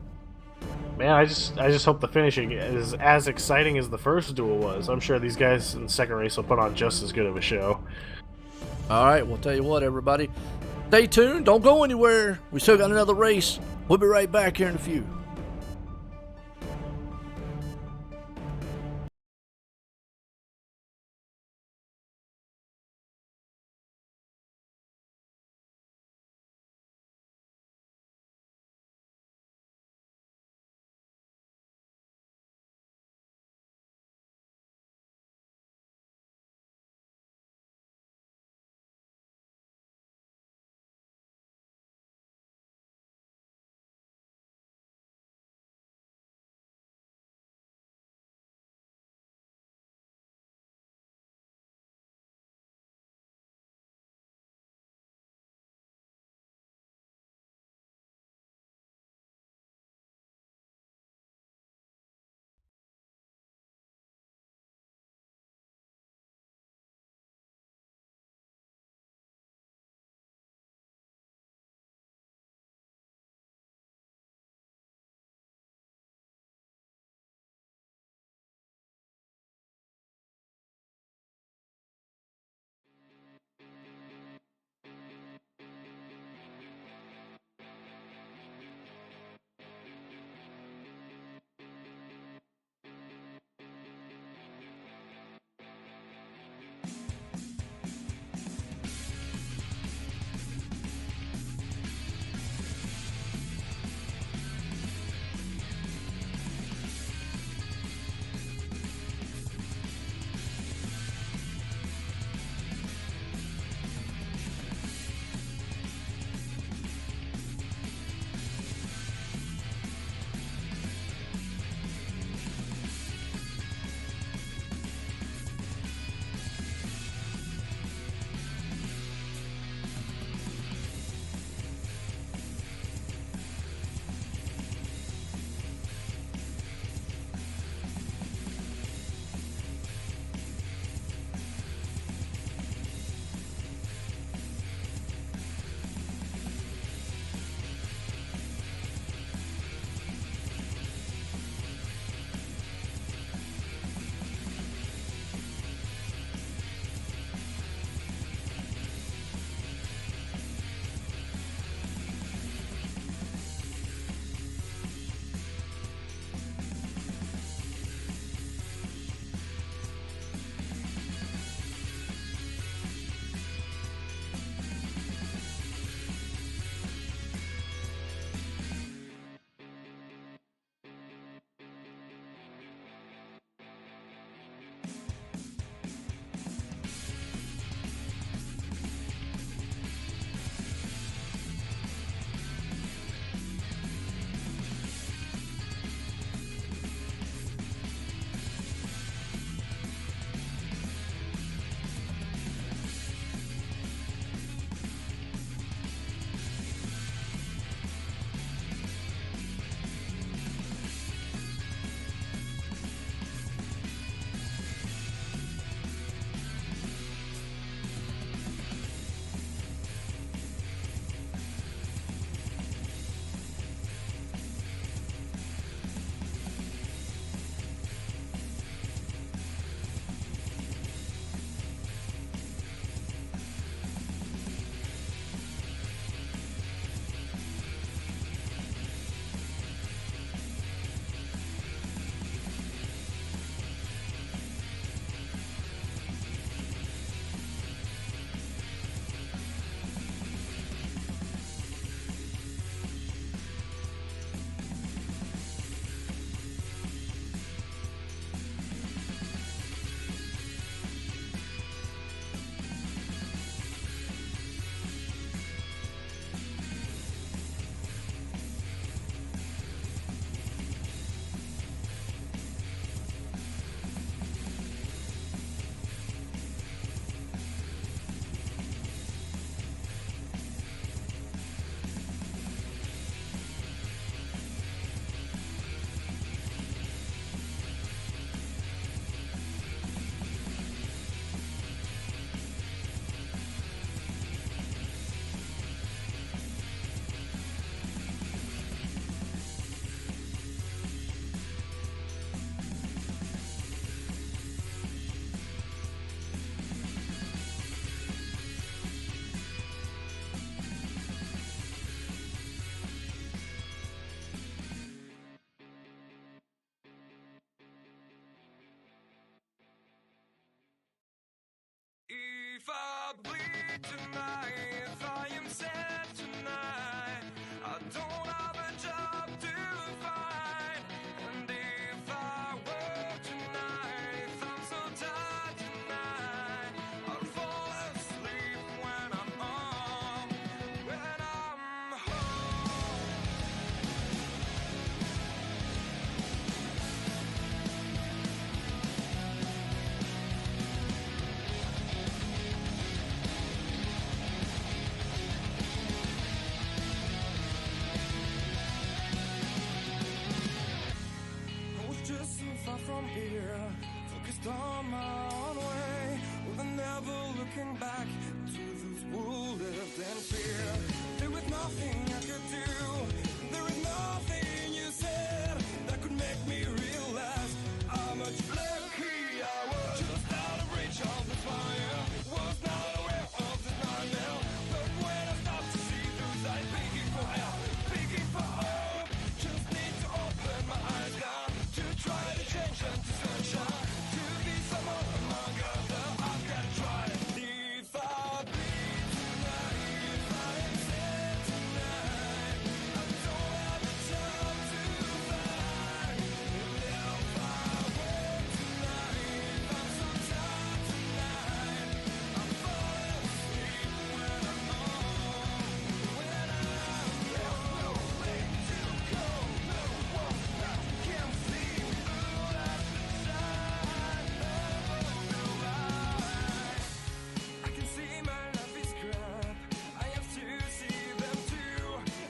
Man, I just hope the finishing is as exciting as the first duel was. I'm sure these guys in the second race will put on just as good of a show. All right, we'll tell you what, everybody. Stay tuned. Don't go anywhere. We still got another race. We'll be right back here in a few. Just so far from here, focused on my own way, with never looking back to those who lived in fear. There was nothing I could do, there was nothing you said that could make me realize how much lucky I was. Just out of reach of the fire, was not aware of this nightmare. But when I stopped to see those eyes begging for help, begging for hope, just need to open my eyes now. Try to change them to sunshine, to be someone among others. I've got to try it. If I bleed tonight, if I am sad tonight, I don't have the time to fight. If I work tonight, I'm so tired tonight, I'm falling asleep when I'm home. When there's no place to go, no one that can see. I can see my life is crap, I have to see them too.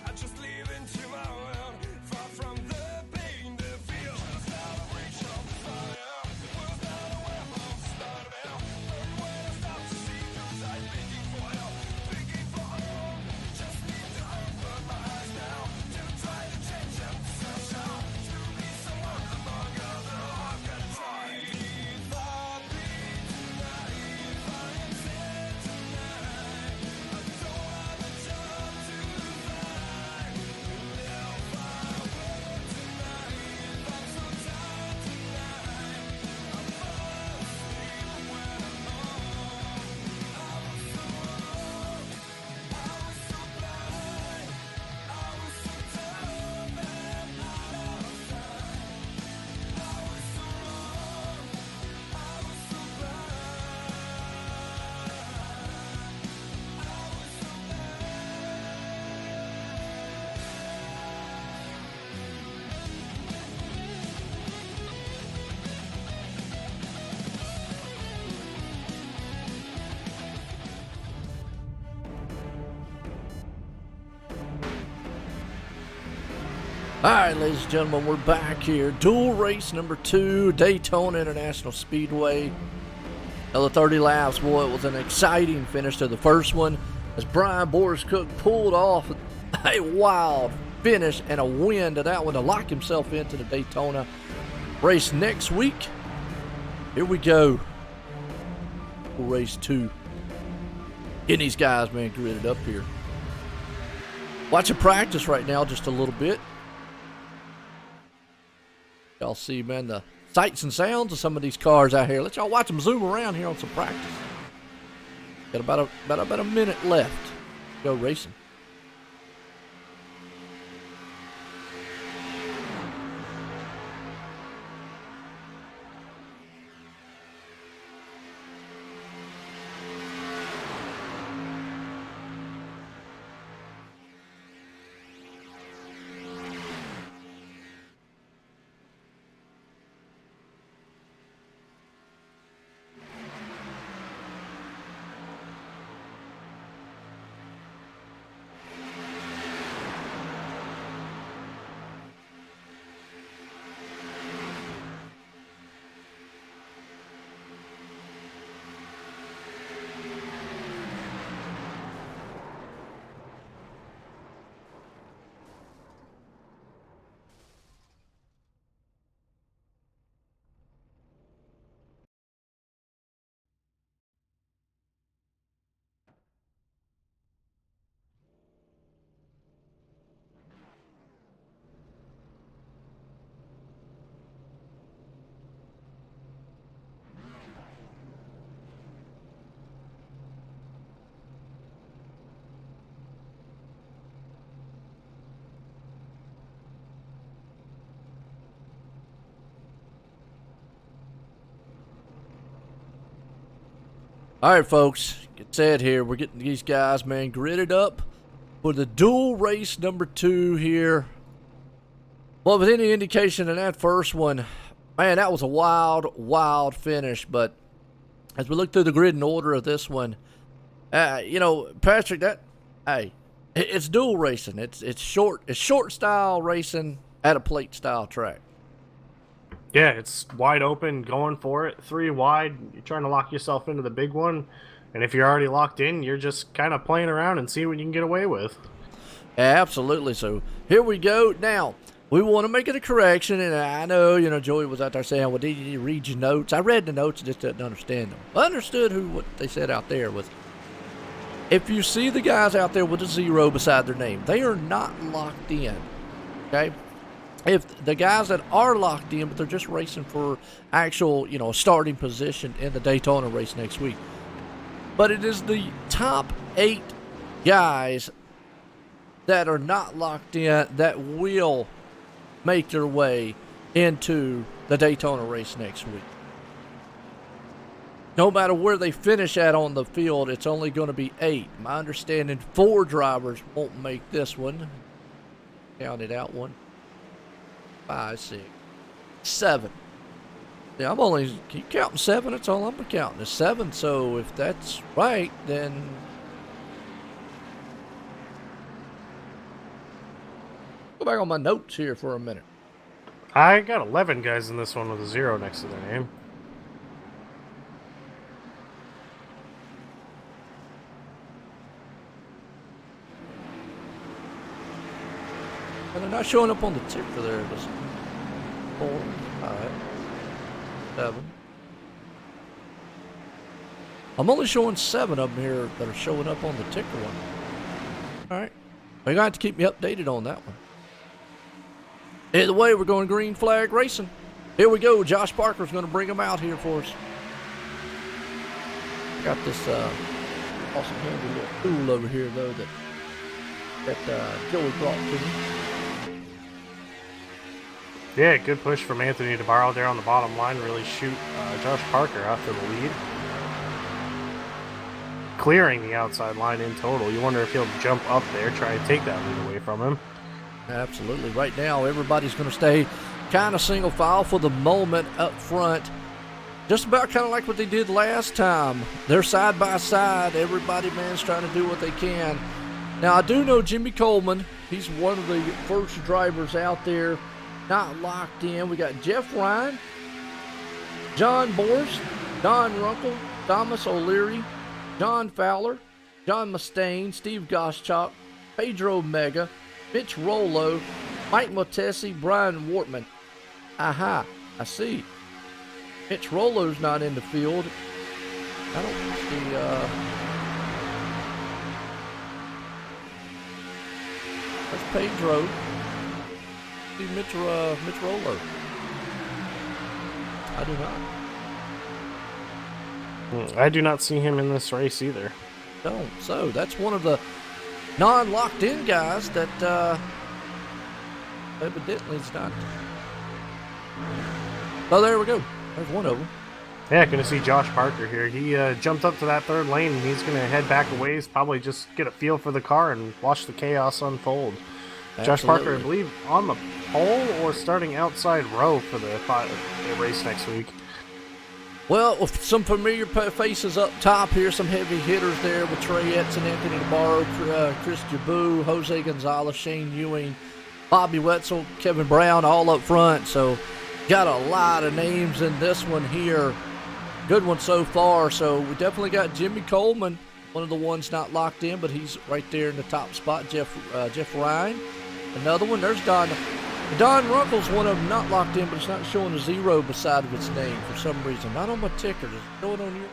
I just live into my world, far from the pain, the fear. Just out of reach of the fire, was not aware of the start of hell. But when I stop to see those eyes begging for help, begging for hope, just need to open my eyes now, to try to change them to sunshine, to be someone among others. I've got to try. If I bleed tonight, if I am sad tonight, I don't have a job to find. If I work tonight, if I'm so tired tonight, I fall asleep when I'm home. I was so wrong, I was so blind, I was so dumb and out of time. I was so wrong, I was so blind, I was so All right, ladies and gentlemen, we're back here. Duel race number 2, Daytona International Speedway. Another 30 laps. Boy, it was an exciting finish to the first one as Brian Boris Cook pulled off a wild finish and a win to that one to lock himself into the Daytona race next week. Here we go. Race 2. Getting these guys, man, gridded up here. Watching practice right now just a little bit. Y'all see, man, the sights and sounds of some of these cars out here. Let y'all watch them zoom around here on some practice. Got about a minute left. Go racing. All right, folks, get set here. We're getting these guys, man, gridded up for the dual race number 2 here. Well, with any indication in that first one, man, that was a wild, wild finish. But as we look through the grid and order of this one, you know, Patrick, it's dual racing. It's short style racing at a plate style track. Yeah, it's wide open, going for it. 3 wide. You're trying to lock yourself into the big one. And if you're already locked in, you're just kind of playing around and see what you can get away with. Absolutely. So here we go. Now, we want to make it a correction. And I know, you know, Joey was out there saying, well, did you read your notes? I read the notes and just didn't understand them. I understood what they said out there was, if you see the guys out there with a 0 beside their name, they are not locked in. Okay? If the guys that are locked in, but they're just racing for actual, you know, starting position in the Daytona race next week. But it is the top 8 guys that are not locked in that will make their way into the Daytona race next week. No matter where they finish at on the field, it's only going to be 8. My understanding, 4 drivers won't make this one. Count it out. 1, 5, 6, 7. Yeah, I'm only keep counting 7. That's all I'm counting is 7. So if that's right, then go back on my notes here for a minute. I got 11 guys in this one with a 0 next to their name. And they're not showing up on the ticker there. It was 4, 5, 7. I'm only showing 7 of them here that are showing up on the ticker one. All right. You're going to have to keep me updated on that one. Either way, we're going green flag racing. Here we go. Josh Parker's going to bring them out here for us. Got this awesome handy little tool over here, though, that Joey brought to me. Yeah, good push from Anthony DeBarro there on the bottom line. Really shoot Josh Parker out to the lead. Clearing the outside line in total. You wonder if he'll jump up there, try to take that lead away from him. Absolutely. Right now, everybody's going to stay kind of single file for the moment up front. Just about kind of like what they did last time. They're side by side. Everybody, man's trying to do what they can. Now, I do know Jimmy Coleman. He's one of the first drivers out there not locked in. We got Jeff Ryan, John Boris, Don Runkle, Thomas O'Leary, John Fowler, John Mustaine, Steve Goschalk, Pedro Mega, Mitch Rollo, Mike Motesi, Brian Wortman. Aha, I see. Mitch Rollo's not in the field. I don't see, that's Pedro. See Mitch Rollo. I do not. I do not see him in this race either. Don't. So that's one of the non-locked in guys that evidently is not. Oh, there we go. There's one of them. Yeah, going to see Josh Parker here. He jumped up to that third lane, and he's going to head back a ways, probably just get a feel for the car and watch the chaos unfold. Absolutely. Josh Parker, I believe, on the pole or starting outside row for the race next week. Well, with some familiar faces up top here, some heavy hitters there with Trey Etzen, Anthony DeBarro, Chris Jabou, Jose Gonzalez, Shane Ewing, Bobby Wetzel, Kevin Brown, all up front. So got a lot of names in this one here. Good one so far. So we definitely got Jimmy Coleman, one of the ones not locked in, but he's right there in the top spot. Jeff Ryan, another one. There's Don Runkle's one of them not locked in, but it's not showing a 0 beside of its name for some reason. Not on my ticker. Is it showing on you?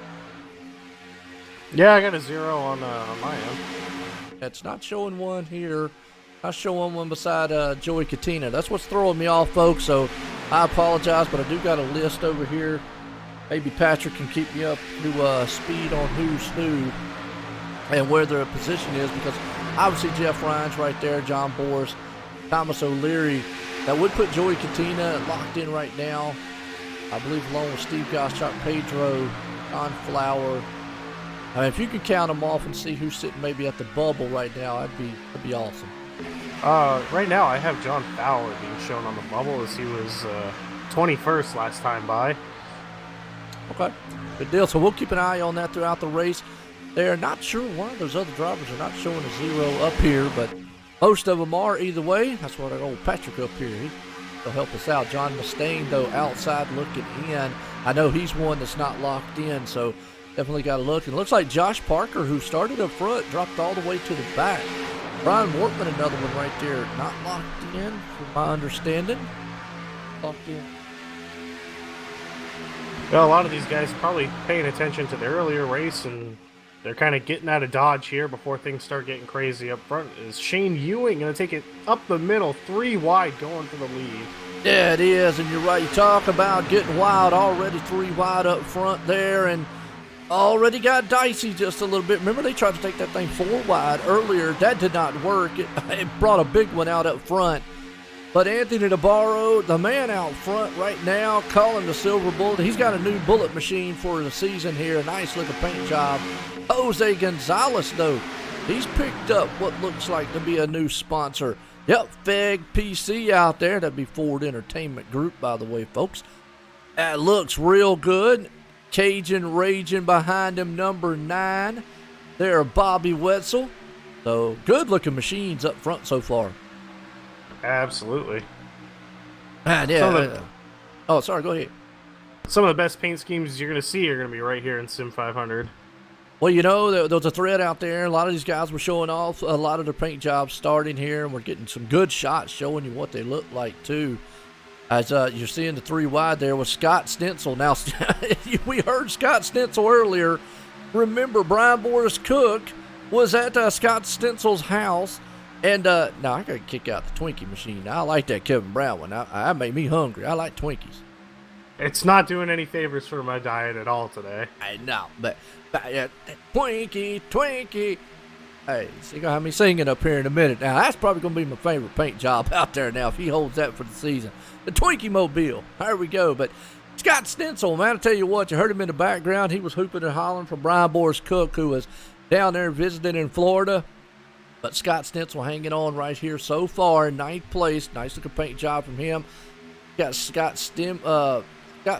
Yeah, I got a 0 on my end. It's not showing one here. Not showing one beside Joey Katina. That's what's throwing me off, folks. So I apologize, but I do got a list over here. Maybe Patrick can keep me up to speed on who's who and where their position is, because obviously Jeff Ryan's right there, John Boris, Thomas O'Leary. That would put Joey Katina locked in right now, I believe, along with Steve Goschalk, Pedro, Don Flower, I mean, if you could count them off and see who's sitting maybe at the bubble right now, that'd be awesome. Right now I have John Fowler being shown on the bubble as he was 21st last time by. Okay, good deal. So we'll keep an eye on that throughout the race. They're not sure why those other drivers are not showing a 0 up here, but most of them are either way. That's what our old Patrick up here, he'll help us out. John Mustaine, though, outside looking in. I know he's one that's not locked in, so definitely got to look. And it looks like Josh Parker, who started up front, dropped all the way to the back. Brian Wortman, another one right there, not locked in, from my understanding. Locked in. Well, a lot of these guys are probably paying attention to the earlier race, and they're kind of getting out of Dodge here before things start getting crazy up front. Is Shane Ewing going to take it up the middle, 3 wide, going for the lead? Yeah, it is, and you're right. You talk about getting wild, already 3 wide up front there, and already got dicey just a little bit. Remember, they tried to take that thing 4 wide earlier. That did not work. It brought a big one out up front. But Anthony DeBarro, the man out front right now, calling the Silver Bullet. He's got a new bullet machine for the season here. A nice looking paint job. Jose Gonzalez, though, he's picked up what looks like to be a new sponsor. Yep, Feg PC out there. That'd be Ford Entertainment Group, by the way, folks. That looks real good. Cajun Raging behind him, number 9. There, Bobby Wetzel. So, good-looking machines up front so far. Absolutely. Man, yeah. Oh, sorry, go ahead. Some of the best paint schemes you're going to see are going to be right here in Sim500. Well, you know, there was a thread out there. A lot of these guys were showing off a lot of their paint jobs starting here, and we're getting some good shots showing you what they look like, too. As you're seeing the 3 wide there with Scott Stencil. Now, we heard Scott Stencil earlier. Remember, Brian Boris Cook was at Scott Stencil's house. And now I got to kick out the Twinkie machine. I like that Kevin Brown one. I made me hungry. I like Twinkies. It's not doing any favors for my diet at all today. I know, but Twinkie. Hey, see, gonna have me singing up here in a minute. Now, that's probably going to be my favorite paint job out there now if he holds that for the season. The Twinkie Mobile. There we go. But Scott Stencil, man, I tell you what, you heard him in the background. He was hooping and hollering for Brian Boris Cook, who was down there visiting in Florida. But Scott Stencil hanging on right here so far in 9th place. Nice looking paint job from him. Got Scott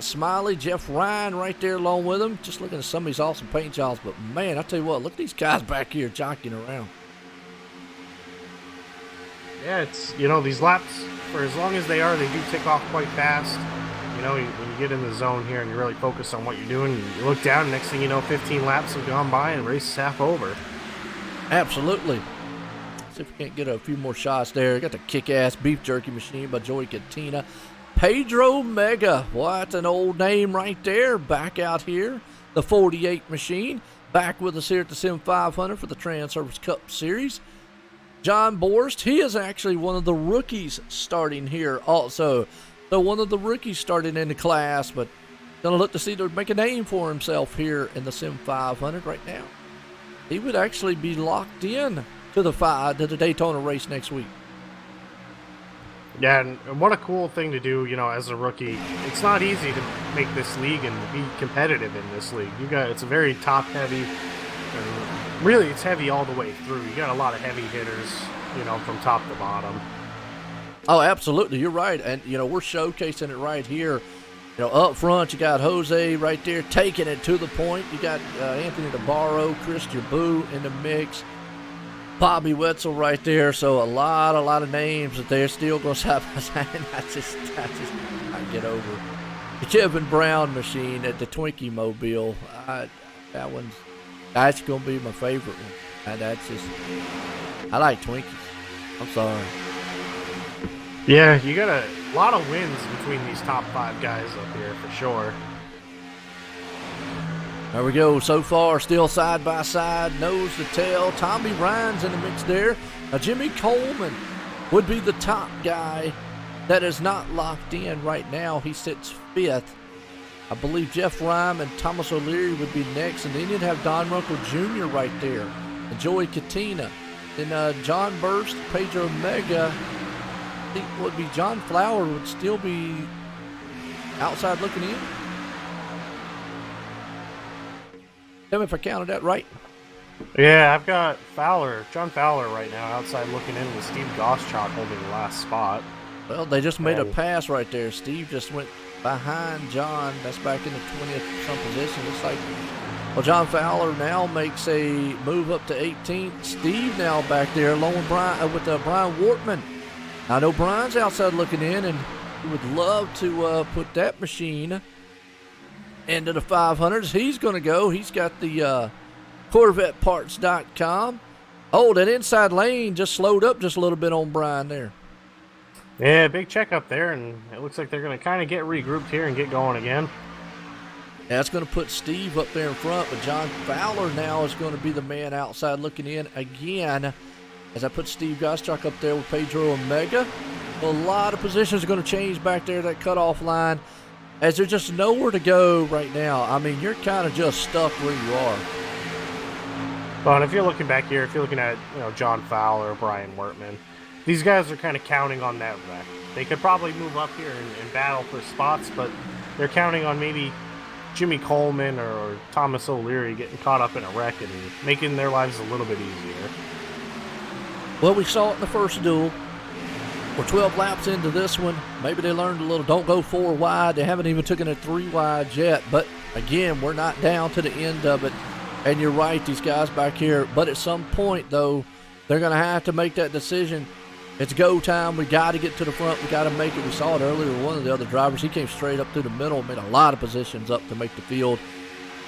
Smiley, Jeff Ryan right there along with him. Just looking at some of these awesome paint jobs. But, man, I tell you what, look at these guys back here jockeying around. Yeah, it's, you know, these laps, for as long as they are, they do tick off quite fast. You know, when you get in the zone here and you really focus on what you're doing, you look down, next thing you know, 15 laps have gone by and the race is half over. Absolutely. See if we can't get a few more shots there. Got the kick-ass beef jerky machine by Joey Katina. Pedro Mega, what an old name right there. Back out here, the 48 machine. Back with us here at the Sim500 for the Transervice Cup Series. John Borst, he is actually one of the rookies starting here also. So one of the rookies starting in the class, but gonna look to see to make a name for himself here in the Sim500 right now. He would actually be locked in to the Daytona race next week. Yeah, and what a cool thing to do, you know, as a rookie. It's not easy to make this league and be competitive in this league. It's a very top-heavy, really it's heavy all the way through. You got a lot of heavy hitters, you know, from top to bottom. Oh, absolutely, you're right. And, you know, we're showcasing it right here. You know, up front, you got Jose right there taking it to the point. You got Anthony DeBarro, Chris Jaboo in the mix. Bobby Wetzel right there, so a lot of names that they're still going to have. I just can't get over the Kevin Brown machine at the Twinkie Mobile. That's going to be my favorite one. And I like Twinkies. I'm sorry. Yeah, you got a lot of wins between these top 5 guys up here for sure. There we go. So far, still side by side, nose to tail. Tommy Ryan's in the mix there. Now, Jimmy Coleman would be the top guy that is not locked in right now. He sits 5th. I believe Jeff Ryan and Thomas O'Leary would be next, and then you'd have Don Runkle Jr. right there, and Joey Katina. Then John Burst, Pedro Mega. I think would be John Flower would still be outside looking in. Tell me if I counted that right. Yeah, I've got John Fowler right now outside looking in with Steve Goschalk holding the last spot. Well, they just made a And- pass right there. Steve just went behind John. That's back in the 20th some position. Looks like, well, John Fowler now makes a move up to 18th. Steve now back there along with Brian Wortman. I know Brian's outside looking in, and he would love to put that machine into the 500s. He's going to go. He's got the CorvetteParts.com. Oh, that inside lane just slowed up just a little bit on Brian there. Yeah, big check up there, and it looks like they're going to kind of get regrouped here and get going again. That's going to put Steve up there in front, but John Fowler now is going to be the man outside looking in again as I put Steve Goschalk up there with Pedro Omega. A lot of positions are going to change back there, that cutoff line, as there's just nowhere to go right now. I mean, you're kind of just stuck where you are. But if you're looking back here, if you're looking at John Fowler or Brian Wortman, these guys are kind of counting on that wreck. They could probably move up here and battle for spots, but they're counting on maybe Jimmy Coleman or Thomas O'Leary getting caught up in a wreck and making their lives a little bit easier. Well, we saw it in the first duel. We're 12 laps into this one. Maybe they learned a little. Don't go 4 wide. They haven't even taken it 3 wide yet. But again, we're not down to the end of it. And you're right, these guys back here. But at some point, though, they're going to have to make that decision. It's go time. We got to get to the front. We got to make it. We saw it earlier. One of the other drivers, he came straight up through the middle, made a lot of positions up to make the field.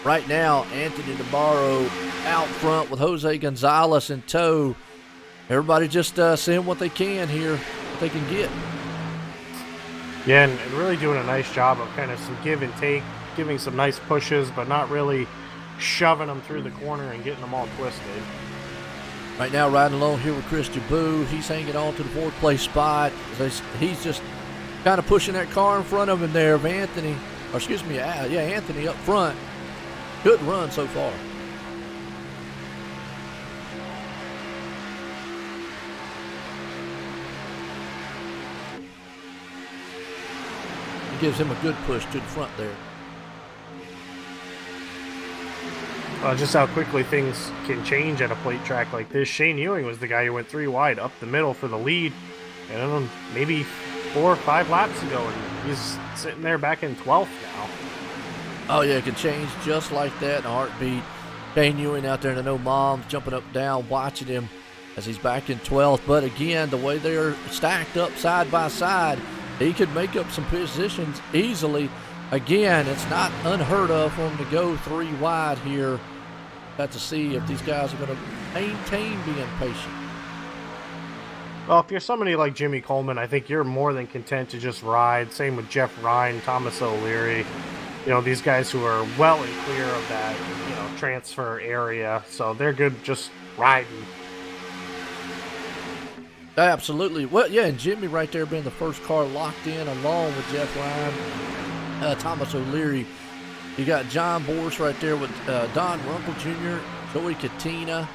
Right now, Anthony Navarro out front with Jose Gonzalez in tow. Everybody just seeing what they can here, what they can get. Yeah, and really doing a nice job of kind of some give and take, giving some nice pushes, but not really shoving them through the corner and getting them all twisted. Right now, riding along here with Chris Jaboo. He's hanging on to the 4th place spot. He's just kind of pushing that car in front of him there of Anthony. Or excuse me, Anthony up front. Good run so far. He gives him a good push to the front there. Just how quickly things can change at a plate track like this. Shane Ewing was the guy who went 3 wide up the middle for the lead, and maybe 4 or 5 laps ago, and he's sitting there back in 12th now. Oh yeah, it can change just like that in a heartbeat. Shane Ewing out there, and I know Mom's jumping up and down watching him as he's back in 12th. But again, the way they're stacked up side by side, he could make up some positions easily. Again, it's not unheard of for him to go 3 wide here. Got to see if these guys are going to maintain being patient. Well, if you're somebody like Jimmy Coleman, I think you're more than content to just ride. Same with Jeff Ryan, Thomas O'Leary. These guys who are well and clear of that, transfer area. So they're good just riding. Absolutely. Well, yeah, and Jimmy right there being the first car locked in along with Jeff Ryan, Thomas O'Leary. You got John Boris right there with Don Rumpel Jr., Joey Katina,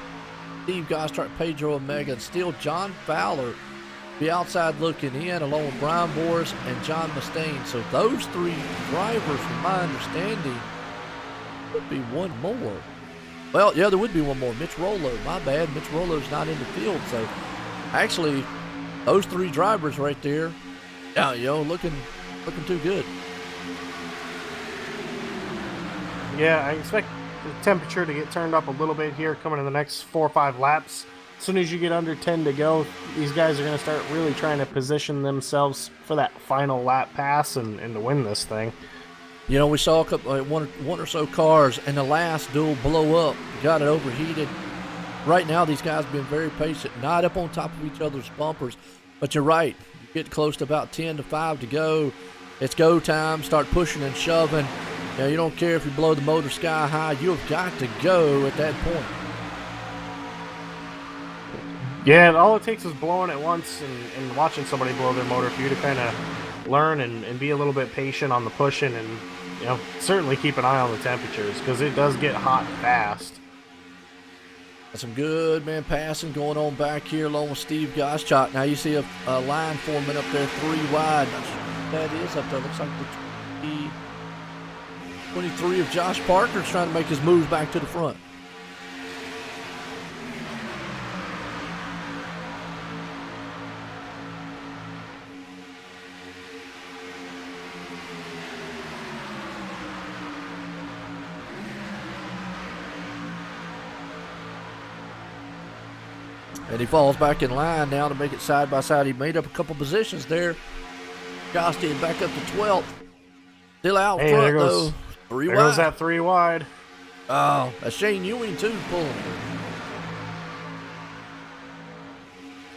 Steve Gostrop, Pedro Omega, and still John Fowler be outside looking in along with Brian Boris and John Mustaine. So those 3 drivers, from my understanding, would be one more. Well, yeah, there would be one more. Mitch Rollo, my bad. Mitch Rollo's not in the field. So actually, those 3 drivers right there, looking too good. Yeah, I expect the temperature to get turned up a little bit here coming in the next 4 or 5 laps. As soon as you get under 10 to go, these guys are going to start really trying to position themselves for that final lap pass and to win this thing. We saw a couple, one or so cars in the last duel blow up, got it overheated. Right now, these guys have been very patient, not up on top of each other's bumpers. But you're right, you get close to about 10 to 5 to go. It's go time, start pushing and shoving. You don't care if you blow the motor sky high, you've got to go at that point. Yeah, all it takes is blowing it once and watching somebody blow their motor for you to kind of learn and be a little bit patient on the pushing and, certainly keep an eye on the temperatures because it does get hot fast. Got some good, passing going on back here along with Steve Goschalk. Now you see a line forming up there 3 wide. Not sure what that is up there. Looks like the 20. 23 of Josh Parker is trying to make his moves back to the front. And he falls back in line now to make it side by side. He made up a couple positions there. Josh did back up to 12th. Still out front, there goes, though. Three there wide. goes that 3 wide. Oh, that's Shane Ewing, too, pulling.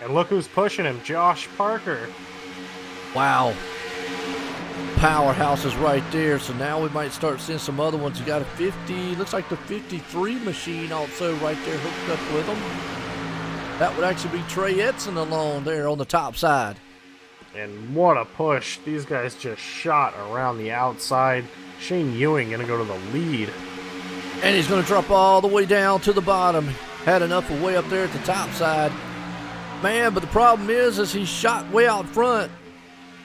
And look who's pushing him, Josh Parker. Wow. Powerhouses right there. So now we might start seeing some other ones. You got a 50, looks like the 53 machine also right there hooked up with them. That would actually be Trey Edson alone there on the top side. And what a push. These guys just shot around the outside. Shane Ewing going to go to the lead. And he's going to drop all the way down to the bottom. Had enough of way up there at the top side. Man, but the problem is he shot way out front.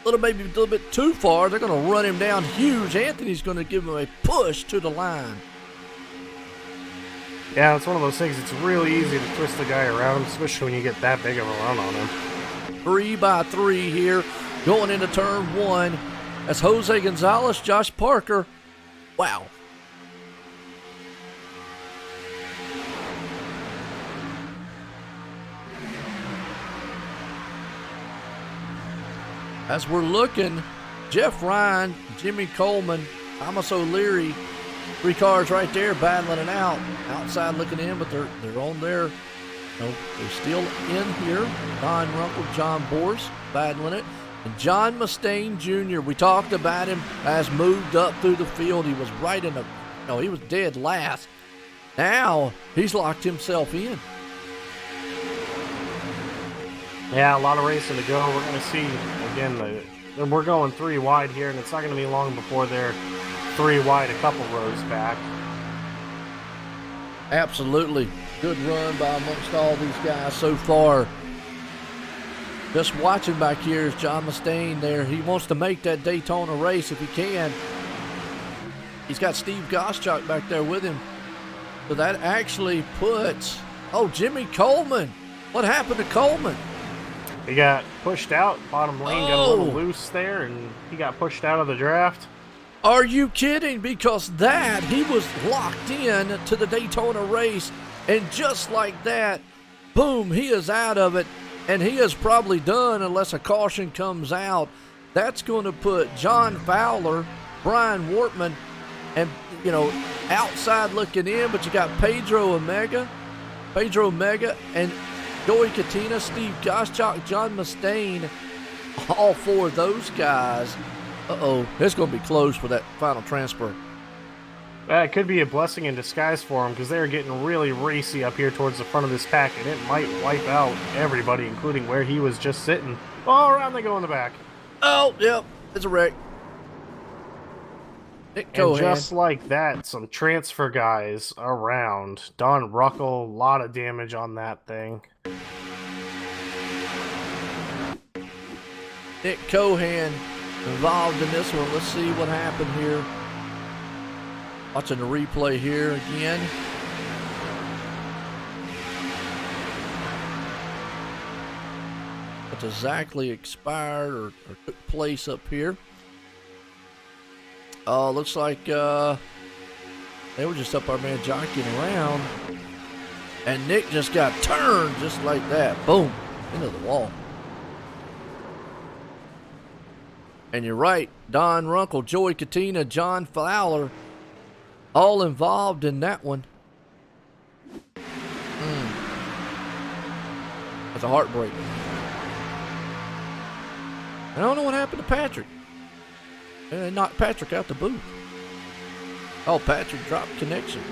Maybe a little bit too far. They're going to run him down huge. Anthony's going to give him a push to the line. Yeah, it's one of those things. It's really easy to twist the guy around, especially when you get that big of a run on him. 3 by 3 here, going into turn 1. That's Jose Gonzalez, Josh Parker. Wow. As we're looking, Jeff Ryan, Jimmy Coleman, Thomas O'Leary, 3 cars right there battling it out. Outside looking in, but they're on there. No, they're still in here. Don Runkle, John Bors battling it. And John Mustaine Jr., we talked about him, has moved up through the field. He was right in the, he was dead last. Now he's locked himself in. Yeah, a lot of racing to go. We're going to see, again, we're going 3 wide here, and it's not going to be long before they're 3 wide, a couple rows back. Absolutely. Good run by amongst all these guys so far. Just watching back here is John Mustaine there. He wants to make that Daytona race if he can. He's got Steve Goschak back there with him. So that actually puts, Jimmy Coleman. What happened to Coleman? He got pushed out. Bottom lane got a little loose there, and he got pushed out of the draft. Are you kidding? Because he was locked in to the Daytona race, and just like that, boom, he is out of it, and he is probably done unless a caution comes out. That's going to put John Fowler, Brian Wortman, and, outside looking in, but you got Pedro Omega, and Joey Katina, Steve Goschak, John Mustaine, all 4 of those guys. It's going to be close for that final transfer. It could be a blessing in disguise for them because they're getting really racy up here towards the front of this pack, and it might wipe out everybody, including where he was just sitting. Around they go in the back. Oh, yep, it's a wreck. Nick Cohan. And just like that, some transfer guys around. Don Ruckle, a lot of damage on that thing. Nick Cohan involved in this one. Let's see what happened here. Watching the replay here again. What's exactly expired or took place up here. Looks like they were just up our man jockeying around. And Nick just got turned just like that. Boom. Into the wall. And you're right. Don Runkle, Joey Katina, John Fowler, all involved in that one. That's a heartbreak. I don't know what happened to Patrick. They knocked Patrick out the booth. Patrick dropped connection.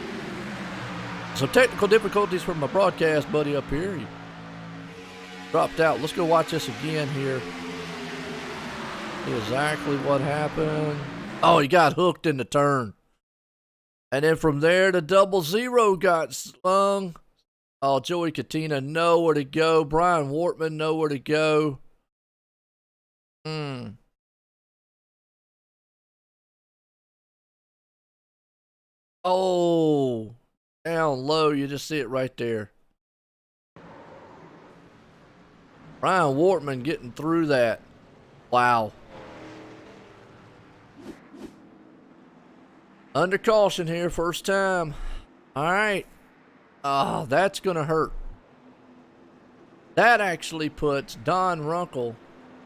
Some technical difficulties from my broadcast buddy up here. He dropped out. Let's go watch this again here. See exactly what happened. He got hooked in the turn. And then from there, the 00 got slung. Joey Katina, nowhere to go. Brian Wortman, nowhere to go. Oh, down low. You just see it right there. Brian Wortman getting through that. Wow. Under caution here, first time. All right. Oh, that's going to hurt. That actually puts Don Runkle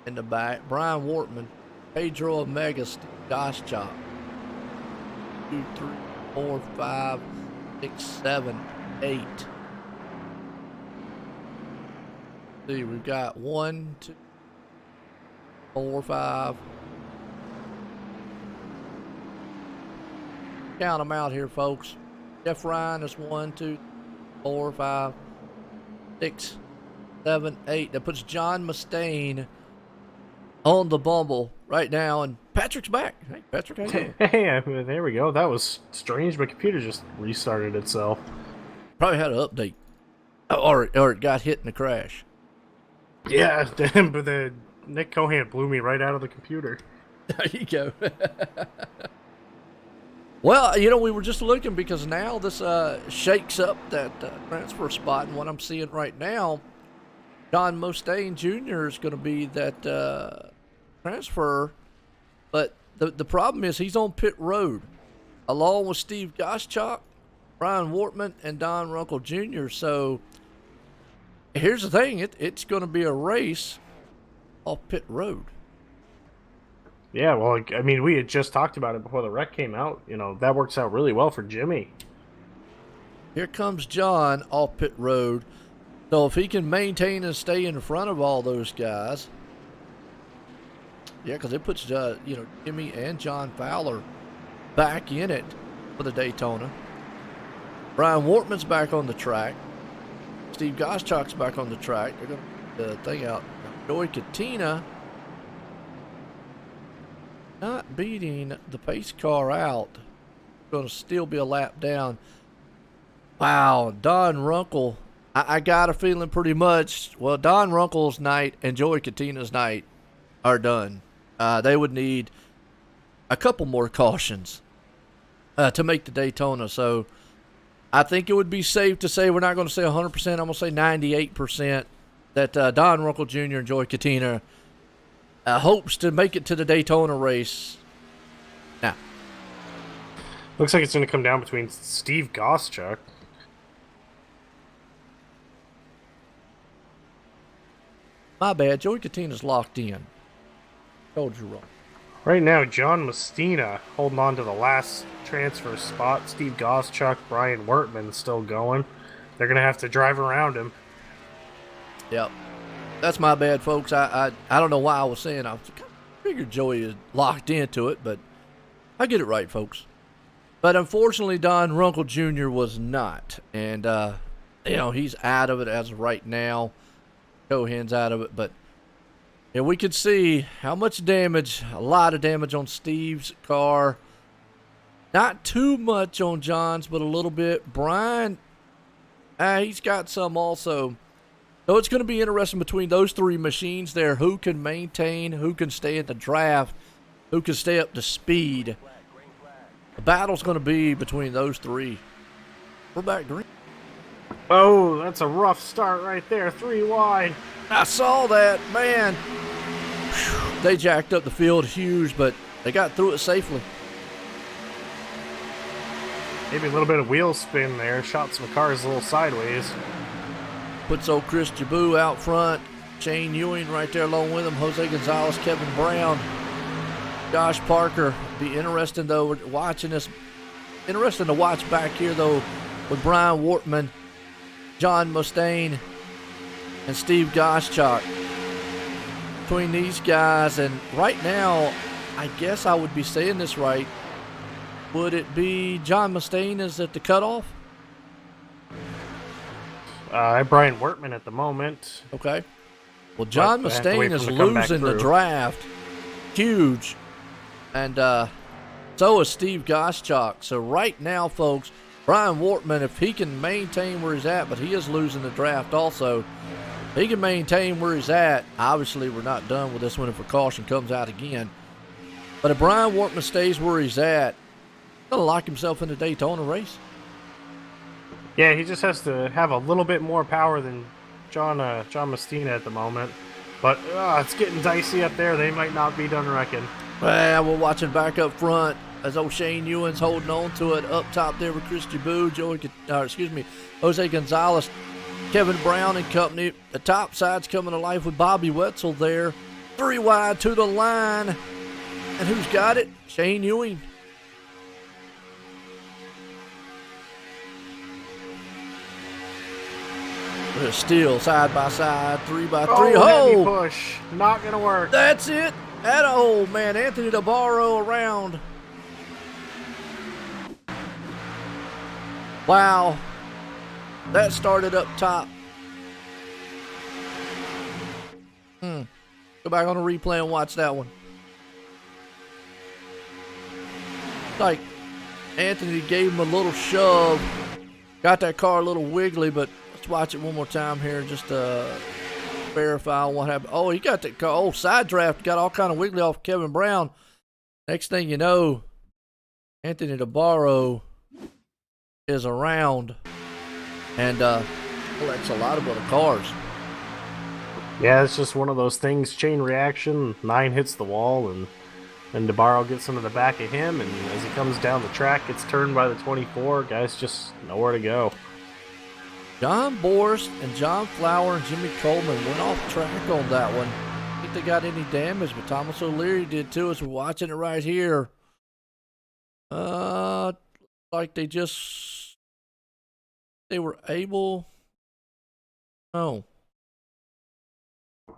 in the back, Brian Wortman, Pedro Omega, Steve Goschalk. 2, 3, 4, 5, 6, 7, 8. See, we've got 1, 2, 4, 5. Count them out here, folks. Jeff Ryan is 1, 2, 4, 5, 6, 7, 8. That puts John Mustaine on the bumble right now, and Patrick's back. Hey, Patrick, how you doing? Hey, there we go. That was strange. My computer just restarted itself. Probably had an update, or it got hit in the crash. Yeah, damn, but the Nick Cohan blew me right out of the computer. There you go. Well, you know, we were just looking because now this shakes up that transfer spot, and what I'm seeing right now, John Mustaine Jr. is going to be that transfer, but the problem is he's on pit road, along with Steve Goschalk, Brian Wortman, and Don Runkle Jr. So here's the thing, it's going to be a race off pit road. Yeah, well, I mean, we had just talked about it before the wreck came out. You know, that works out really well for Jimmy. Here comes John off pit road. So if he can maintain and stay in front of all those guys, yeah, because it puts Jimmy and John Fowler back in it for the Daytona. Brian Wortman's back on the track. Steve Goschalk's back on the track. They're going to put the thing out. Joey Katina not beating the pace car out. Going to still be a lap down. Wow, Don Runkle. I got a feeling pretty much, well, Don Runkle's night and Joey Katina's night are done. They would need a couple more cautions to make the Daytona. So I think it would be safe to say, we're not going to say 100%, I'm going to say 98%, that Don Runkle Jr. and Joey Katina hopes to make it to the Daytona race. Now, looks like it's going to come down between Steve Goschalk. My bad. Joey Katina's locked in. Told you wrong. Right now, John Mustina holding on to the last transfer spot. Steve Goschalk, Brian Wortman still going. They're going to have to drive around him. Yep. That's my bad, folks. I don't know why I was saying. I figured Joey is locked into it, but I get it right, folks. But unfortunately, Don Runkle Jr. was not. And, he's out of it as of right now. Cohen's out of it, but we could see how much damage, a lot of damage on Steve's car. Not too much on John's, but a little bit. Brian, he's got some also. So it's going to be interesting between those three machines there, who can maintain, who can stay at the draft, who can stay up to speed. The battle's going to be between those three. We're back green. Oh, that's a rough start right there. 3 wide. I saw that, man. Whew. They jacked up the field huge, but they got through it safely. Maybe a little bit of wheel spin there. Shot some cars a little sideways. Puts old Chris Jaboo out front. Shane Ewing right there along with him. Jose Gonzalez, Kevin Brown, Josh Parker. Be interesting, though, watching this. Interesting to watch back here, though, with Brian Wortman, John Mustaine, and Steve Goschalk. Between these guys, and right now, I guess I would be saying this right. Would it be John Mustaine is at the cutoff? Brian Wortman at the moment. Okay. Well, John But I have to Mustaine wait for is him to come back losing the through. draft. Huge. And so is Steve Goschalk. So right now, folks, Brian Wortman, if he can maintain where he's at, but he is losing the draft also. If he can maintain where he's at, obviously we're not done with this one if a caution comes out again. But if Brian Wortman stays where he's at, Gonna lock himself in the Daytona race. Yeah, he just has to have a little bit more power than John Messina at the moment. But it's getting dicey up there. They might not be done wrecking. Well, we're watching back up front as old Shane Ewan's holding on to it up top there with Christy Boo, Jose Gonzalez, Kevin Brown and company. The top side's coming to life with Bobby Wetzel there. 3 wide to the line. And who's got it? Shane Ewing. They're still side by side, 3 by 3. Heavy push. Not going to work. That's it. At old man, Anthony DeBarro around. Wow. That started up top. Go back on the replay and watch that one. Like Anthony gave him a little shove. Got that car a little wiggly, but let's watch it one more time here just to verify what happened. Oh, he got that car. Oh, side draft. Got all kind of wiggly off Kevin Brown. Next thing you know, Anthony DeBarro is around. And that's a lot of other cars. Yeah, it's just one of those things. Chain reaction. 9 hits the wall, and DeBarro gets into the back of him, and as he comes down the track, gets turned by the 24. Guys just nowhere to go. John Borst and John Flower and Jimmy Coleman went off track on that one. I think they got any damage, but Thomas O'Leary did too as we're watching it right here. Like they were able. Oh.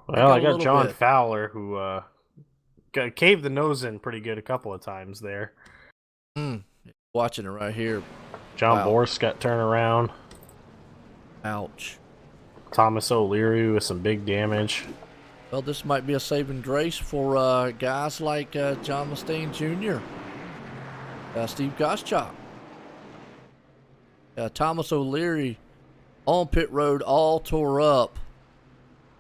Well, I got John Fowler who caved the nose in pretty good a couple of times there. Watching it right here. John Borst got turned around. Ouch. Thomas O'Leary with some big damage. Well, this might be a saving grace for guys like John Mustaine Jr., Steve Goschalk. Thomas O'Leary on pit road all tore up.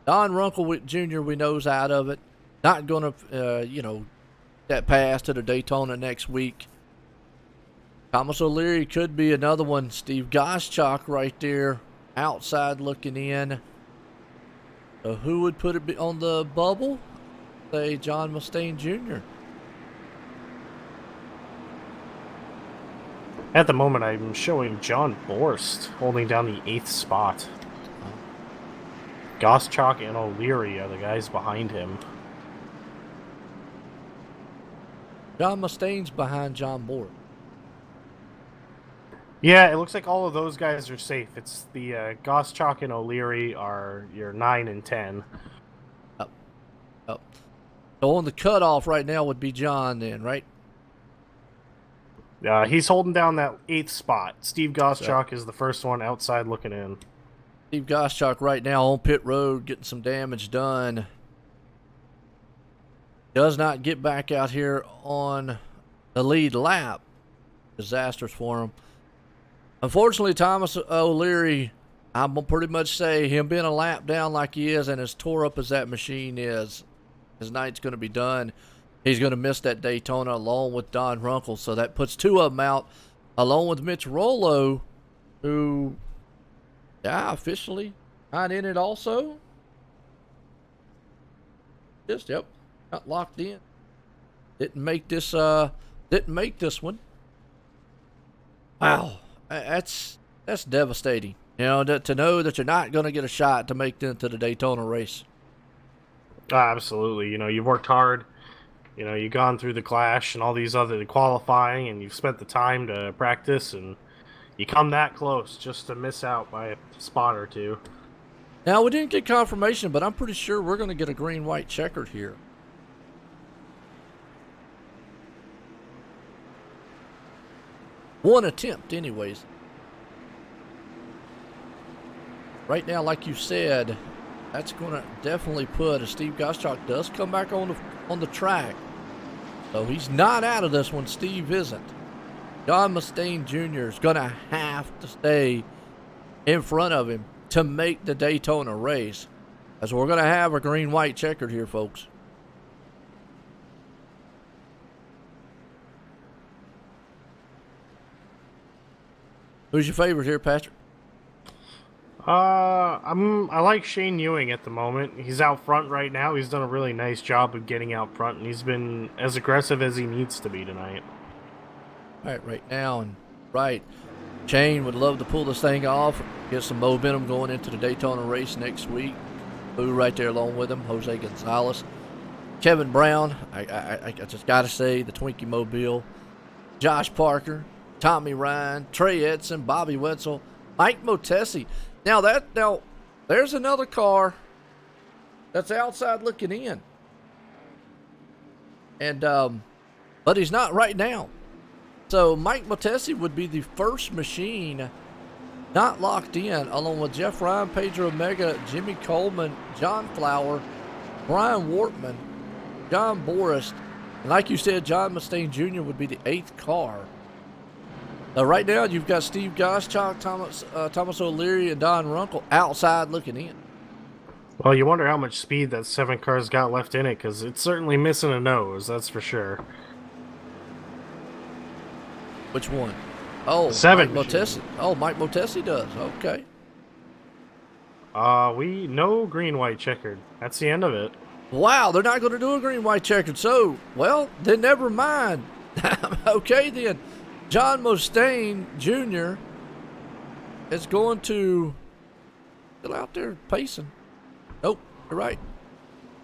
Don Runkle Jr. we know's out of it. Not going to, that pass to the Daytona next week. Thomas O'Leary could be another one. Steve Goschalk right there, outside looking in. So who would put it on the bubble? Say John Mustaine Jr. At the moment, I'm showing John Borst holding down the 8th spot. Goschalk and O'Leary are the guys behind him. John Mustaine's behind John Borst. Yeah, it looks like all of those guys are safe. It's the Goschalk and O'Leary are your 9 and 10. Up. So on the cutoff right now would be John then, right? He's holding down that 8th spot. Steve Goschalk is the first one outside looking in. Steve Goschalk right now on pit road getting some damage done. Does not get back out here on the lead lap. Disastrous for him. Unfortunately, Thomas O'Leary, I'm going to pretty much say him being a lap down like he is and as tore up as that machine is, his night's going to be done. He's going to miss that Daytona along with Don Runkle. So that puts 2 of them out, along with Mitch Rollo, who, officially not in it also. Got locked in. Didn't make this one. Wow. That's devastating. To know that you're not going to get a shot to make it into the Daytona race. Absolutely. You've worked hard. You've gone through the Clash and all these other qualifying, and you've spent the time to practice, and you come that close just to miss out by a spot or 2. Now, we didn't get confirmation, but I'm pretty sure we're going to get a green-white checkered here. One attempt, anyways. Right now, like you said, that's going to definitely put, if Steve Goschalk does come back on the track, so he's not out of this one. Steve isn't. John Mustaine Jr. is going to have to stay in front of him to make the Daytona race, as we're going to have a green-white checkered here, folks. Who's your favorite here, Patrick? I like Shane Ewing at the moment. He's out front right now. He's done a really nice job of getting out front, and he's been as aggressive as he needs to be tonight. All right now, and right. Shane would love to pull this thing off, get some momentum going into the Daytona race next week. Boo right there along with him, Jose Gonzalez. Kevin Brown, I just got to say, the Twinkie Mobile. Josh Parker, Tommy Ryan, Trey Edson, Bobby Wetzel, Mike Motesi. Now there's another car that's outside looking in. And but he's not right now. So Mike Motesi would be the first machine not locked in, along with Jeff Ryan, Pedro Omega, Jimmy Coleman, John Flower, Brian Wortman, John Boris, and like you said, John Mustaine Jr. would be the 8th car. Right now, you've got Steve Goschalk, Thomas O'Leary, and Don Runkle outside looking in. Well, you wonder how much speed that 7 car's got left in it, because it's certainly missing a nose, that's for sure. Which one? Oh, 7 Mike Motesi. Oh, Mike Motesi does. Okay. No green, white, checkered. That's the end of it. Wow, they're not going to do a green, white, checkered. So, well, then never mind. Okay, then. John Mustaine Jr. is going to still out there pacing. Nope, you're right.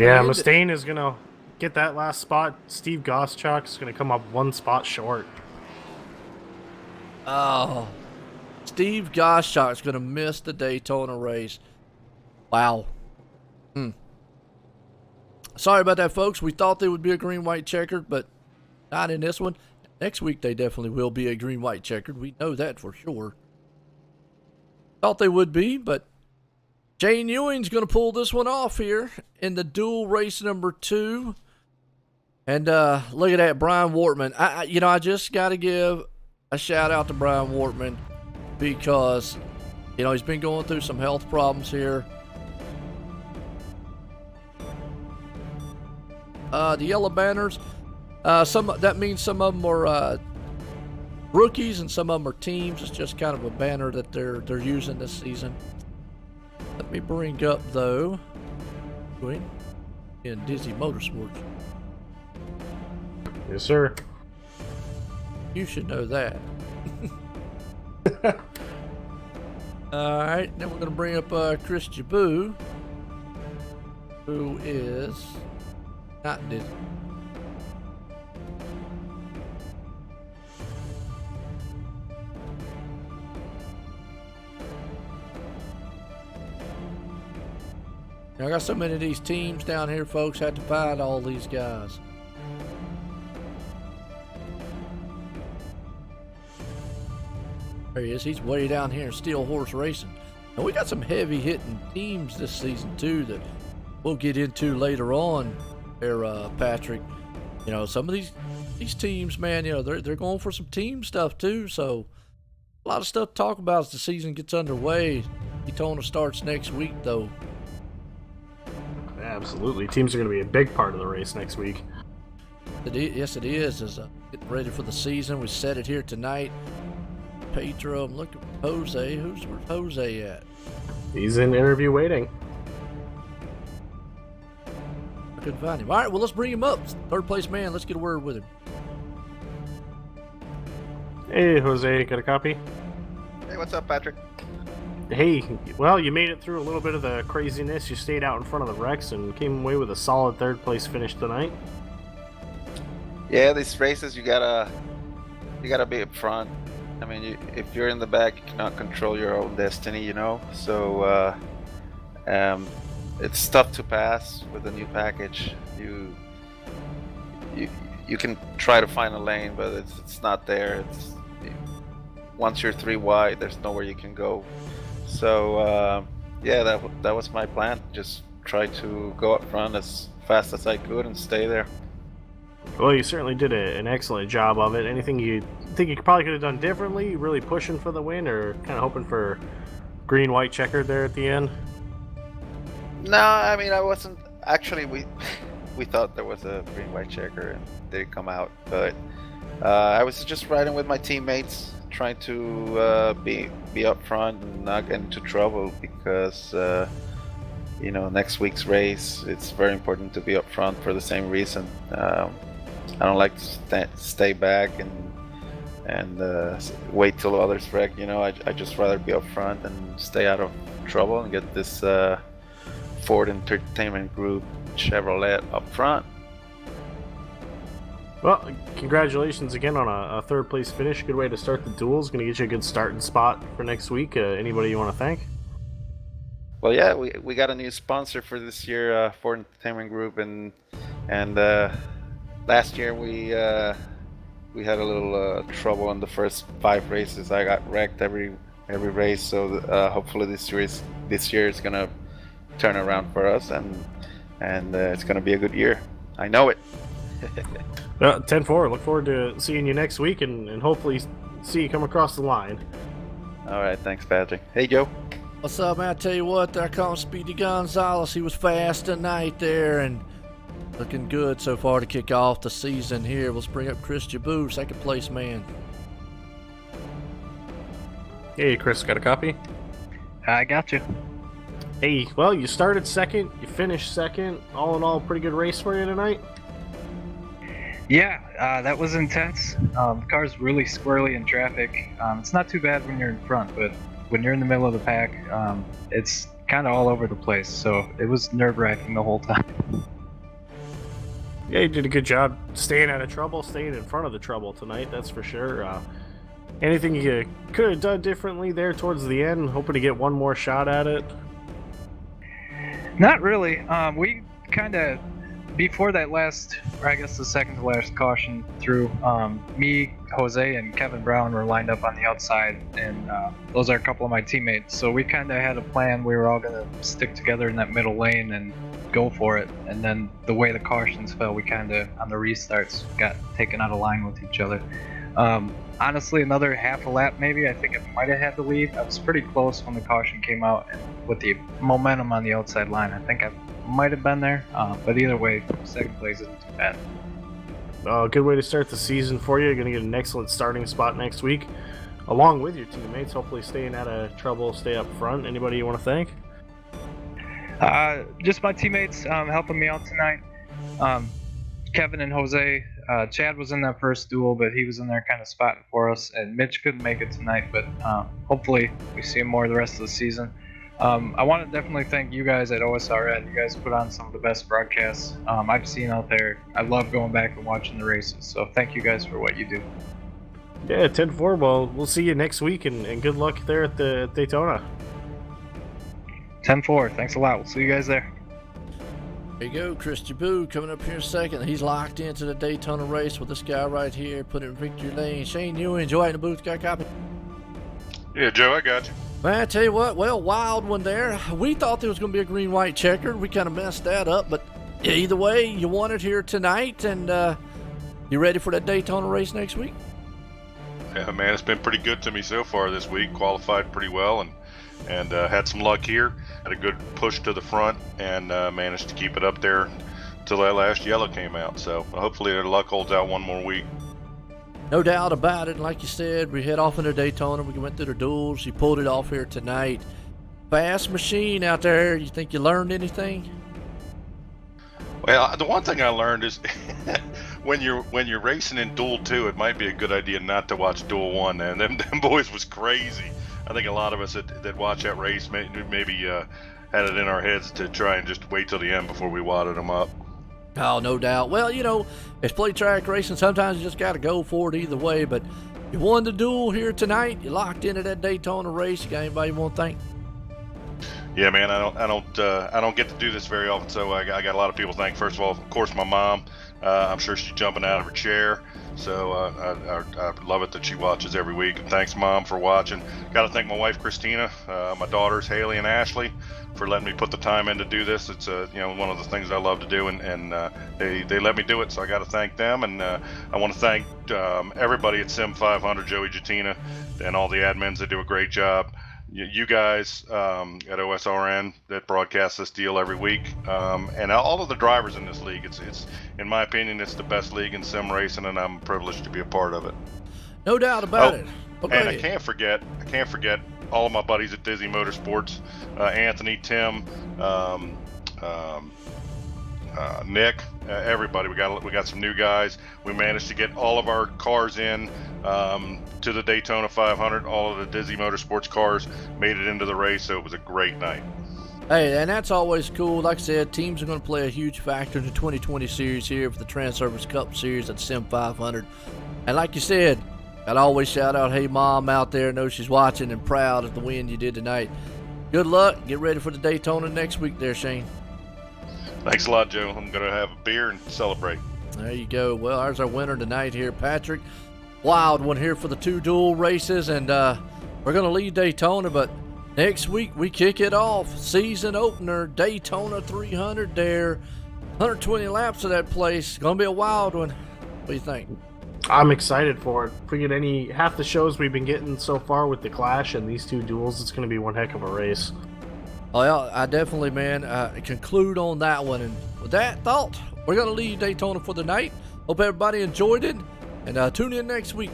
Yeah, Mustaine is going to get that last spot. Steve Goschalk is going to come up 1 spot short. Oh, Steve Goschalk is going to miss the Daytona race. Wow. Sorry about that, folks. We thought they would be a green, white, checkered, but not in this one. Next week, they definitely will be a green, white, checkered. We know that for sure. Thought they would be, but Shane Ewing's going to pull this one off here in the Duel race number 2. And look at that, Brian Wortman. I just got to give a shout out to Brian Wortman because, he's been going through some health problems here. The yellow banners, that means some of them are rookies and some of them are teams. It's just kind of a banner that they're using this season. Let me bring up though, in Dizzy Motorsports. Yes, sir. You should know that. All right, then we're going to bring up Chris Jaboo, who is not Disney. Now, I got so many of these teams down here, folks. Had to find all these guys. There he is. He's way down here in Steel Horse Racing. And we got some heavy hitting teams this season too that we'll get into later on there, Patrick. Some of these teams, man, they're going for some team stuff too. So a lot of stuff to talk about as the season gets underway. Daytona starts next week though. Absolutely. Teams are going to be a big part of the race next week. Yes, it is. Getting ready for the season. We set it here tonight. Pedro, I'm looking for Jose. Where's Jose at? He's in interview waiting. I couldn't find him. All right, well, let's bring him up. Third place man. Let's get a word with him. Hey, Jose, got a copy? Hey, what's up, Patrick? Hey, well, you made it through a little bit of the craziness. You stayed out in front of the wrecks and came away with a solid 3rd place finish tonight. Yeah, these races you gotta be up front. I mean, if you're in the back, you cannot control your own destiny, So it's tough to pass with the new package. You can try to find a lane, but it's not there. Once you're 3 wide, there's nowhere you can go. So yeah, that was my plan. Just try to go up front as fast as I could and stay there. Well, you certainly did an excellent job of it. Anything you think you probably could have done differently? Really pushing for the win, or kind of hoping for green, white, checkered there at the end? No, I mean, I wasn't. Actually, we thought there was a green, white checker and didn't come out. But I was just riding with my teammates, trying to be up front and not get into trouble because next week's race, it's very important to be up front for the same reason. I don't like to stay back and wait till others wreck. I just rather be up front and stay out of trouble and get this Ford Entertainment Group Chevrolet up front. Well, congratulations again on a third place finish. Good way to start the duels. Going to get you a good starting spot for next week. Anybody you want to thank? Well, yeah, we got a new sponsor for this year, Ford Entertainment Group, and last year we had a little trouble in the first 5 races. I got wrecked every race, so hopefully this year is gonna turn around for us, and it's gonna be a good year. I know it. 10-4. Look forward to seeing you next week, and hopefully see you come across the line. All right, thanks, Patrick. Hey, Joe. What's up, man? I tell you what, there comes Speedy Gonzalez. He was fast tonight there and looking good so far to kick off the season here. Let's bring up Chris Jaboo, second place man. Hey, Chris, got a copy? I got you. Hey, well, you started second, you finished second. All in all, pretty good race for you tonight. Yeah, that was intense. The car's really squirrely in traffic. It's not too bad when you're in front, but when you're in the middle of the pack, it's kind of all over the place. So it was nerve-wracking the whole time. Yeah, you did a good job staying out of trouble, staying in front of the trouble tonight, that's for sure. Anything you could have done differently there towards the end? Hoping to get one more shot at it? Not really. We kind of, before that last, or I guess the second to last caution through, me, Jose, and Kevin Brown were lined up on the outside, and those are a couple of my teammates. So we kind of had a plan. We were all going to stick together in that middle lane and go for it. And then the way the cautions fell, we kind of, on the restarts, got taken out of line with each other. Honestly, another half a lap maybe, I think I might have had the lead. I was pretty close when the caution came out, and with the momentum on the outside line, I think I might have been there. But either way, second place isn't too bad. Good way to start the season for you. You're going to get an excellent starting spot next week, along with your teammates. Hopefully staying out of trouble, stay up front. Anybody you want to thank? Just my teammates helping me out tonight. Kevin and Jose. Chad was in that first duel, but he was in there kind of spotting for us. And Mitch couldn't make it tonight, but hopefully we see him more the rest of the season. I want to definitely thank you guys at OSRN. You guys put on some of the best broadcasts I've seen out there. I love going back and watching the races, so thank you guys for what you do. Yeah, 10-4. Well, we'll see you next week, and good luck there at the Daytona. 10-4. Thanks a lot. We'll see you guys there. There you go, Chris Jaboo coming up here second. He's locked into the Daytona race with this guy right here, put it in victory lane. Shane, you enjoy in the booth, got a copy? Yeah, Joe, I got you. Man, I tell you what, well, wild one there. We thought there was going to be a green-white checker. We kind of messed that up, but either way, you won it here tonight, and you ready for that Daytona race next week? Yeah, man, it's been pretty good to me so far this week. Qualified pretty well, and had some luck here. Had a good push to the front, and managed to keep it up there till that last yellow came out. So hopefully their luck holds out one more week. No doubt about it. Like you said, we head off into Daytona. We went through the duels. You pulled it off here tonight. Fast machine out there. You think you learned anything? Well, the one thing I learned is when you're racing in Duel 2, it might be a good idea not to watch Duel 1. And them boys was crazy. I think a lot of us that watch that race maybe had it in our heads to try and just wait till the end before we wadded them up. Oh, no doubt. Well, you know, it's play track racing. Sometimes you just got to go for it either way. But you won the duel here tonight. You locked into that Daytona race. You got anybody you want to thank? Yeah, man, I don't get to do this very often, so I got a lot of people to thank. First of all, of course, my mom. I'm sure she's jumping out of her chair, so I love it that she watches every week. And thanks, Mom, for watching. Got to thank my wife, Christina, my daughters, Haley and Ashley, for letting me put the time in to do this. It's one of the things I love to do, and they let me do it, so I got to thank them. And I want to thank everybody at Sim500, Joey Jatina, and all the admins that do a great job. You guys at OSRN that broadcast this deal every week, and all of the drivers in this league. It's in my opinion, it's the best league in sim racing, and I'm privileged to be a part of it. No doubt about it. And I can't forget all of my buddies at Dizzy Motorsports, Anthony, Tim, Nick, everybody. We got some new guys. We managed to get all of our cars in to the Daytona 500. All of the Dizzy Motorsports cars made it into the race, so it was a great night. Hey, and that's always cool. Like I said, teams are going to play a huge factor in the 2020 series here for the Transervice Cup Series at Sim500. And like you said, I'd always shout out, hey, Mom out there, know she's watching and proud of the win you did tonight. Good luck. Get ready for the Daytona next week there, Shane. Thanks a lot, Joe. I'm going to have a beer and celebrate. There you go. Well, there's our winner tonight here, Patrick. Wild one here for the 2 dual races, and we're going to leave Daytona, but next week we kick it off. Season opener, Daytona 300 there. 120 laps of that place. Going to be a wild one. What do you think? I'm excited for it. If we get half the shows we've been getting so far with the Clash and these 2 duels, it's going to be one heck of a race. Well, I definitely, man, conclude on that one. And with that thought, we're going to leave Daytona for the night. Hope everybody enjoyed it. And tune in next week.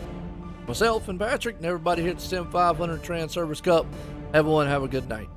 Myself and Patrick and everybody here at the Sim500 Transervice Cup. Everyone have a good night.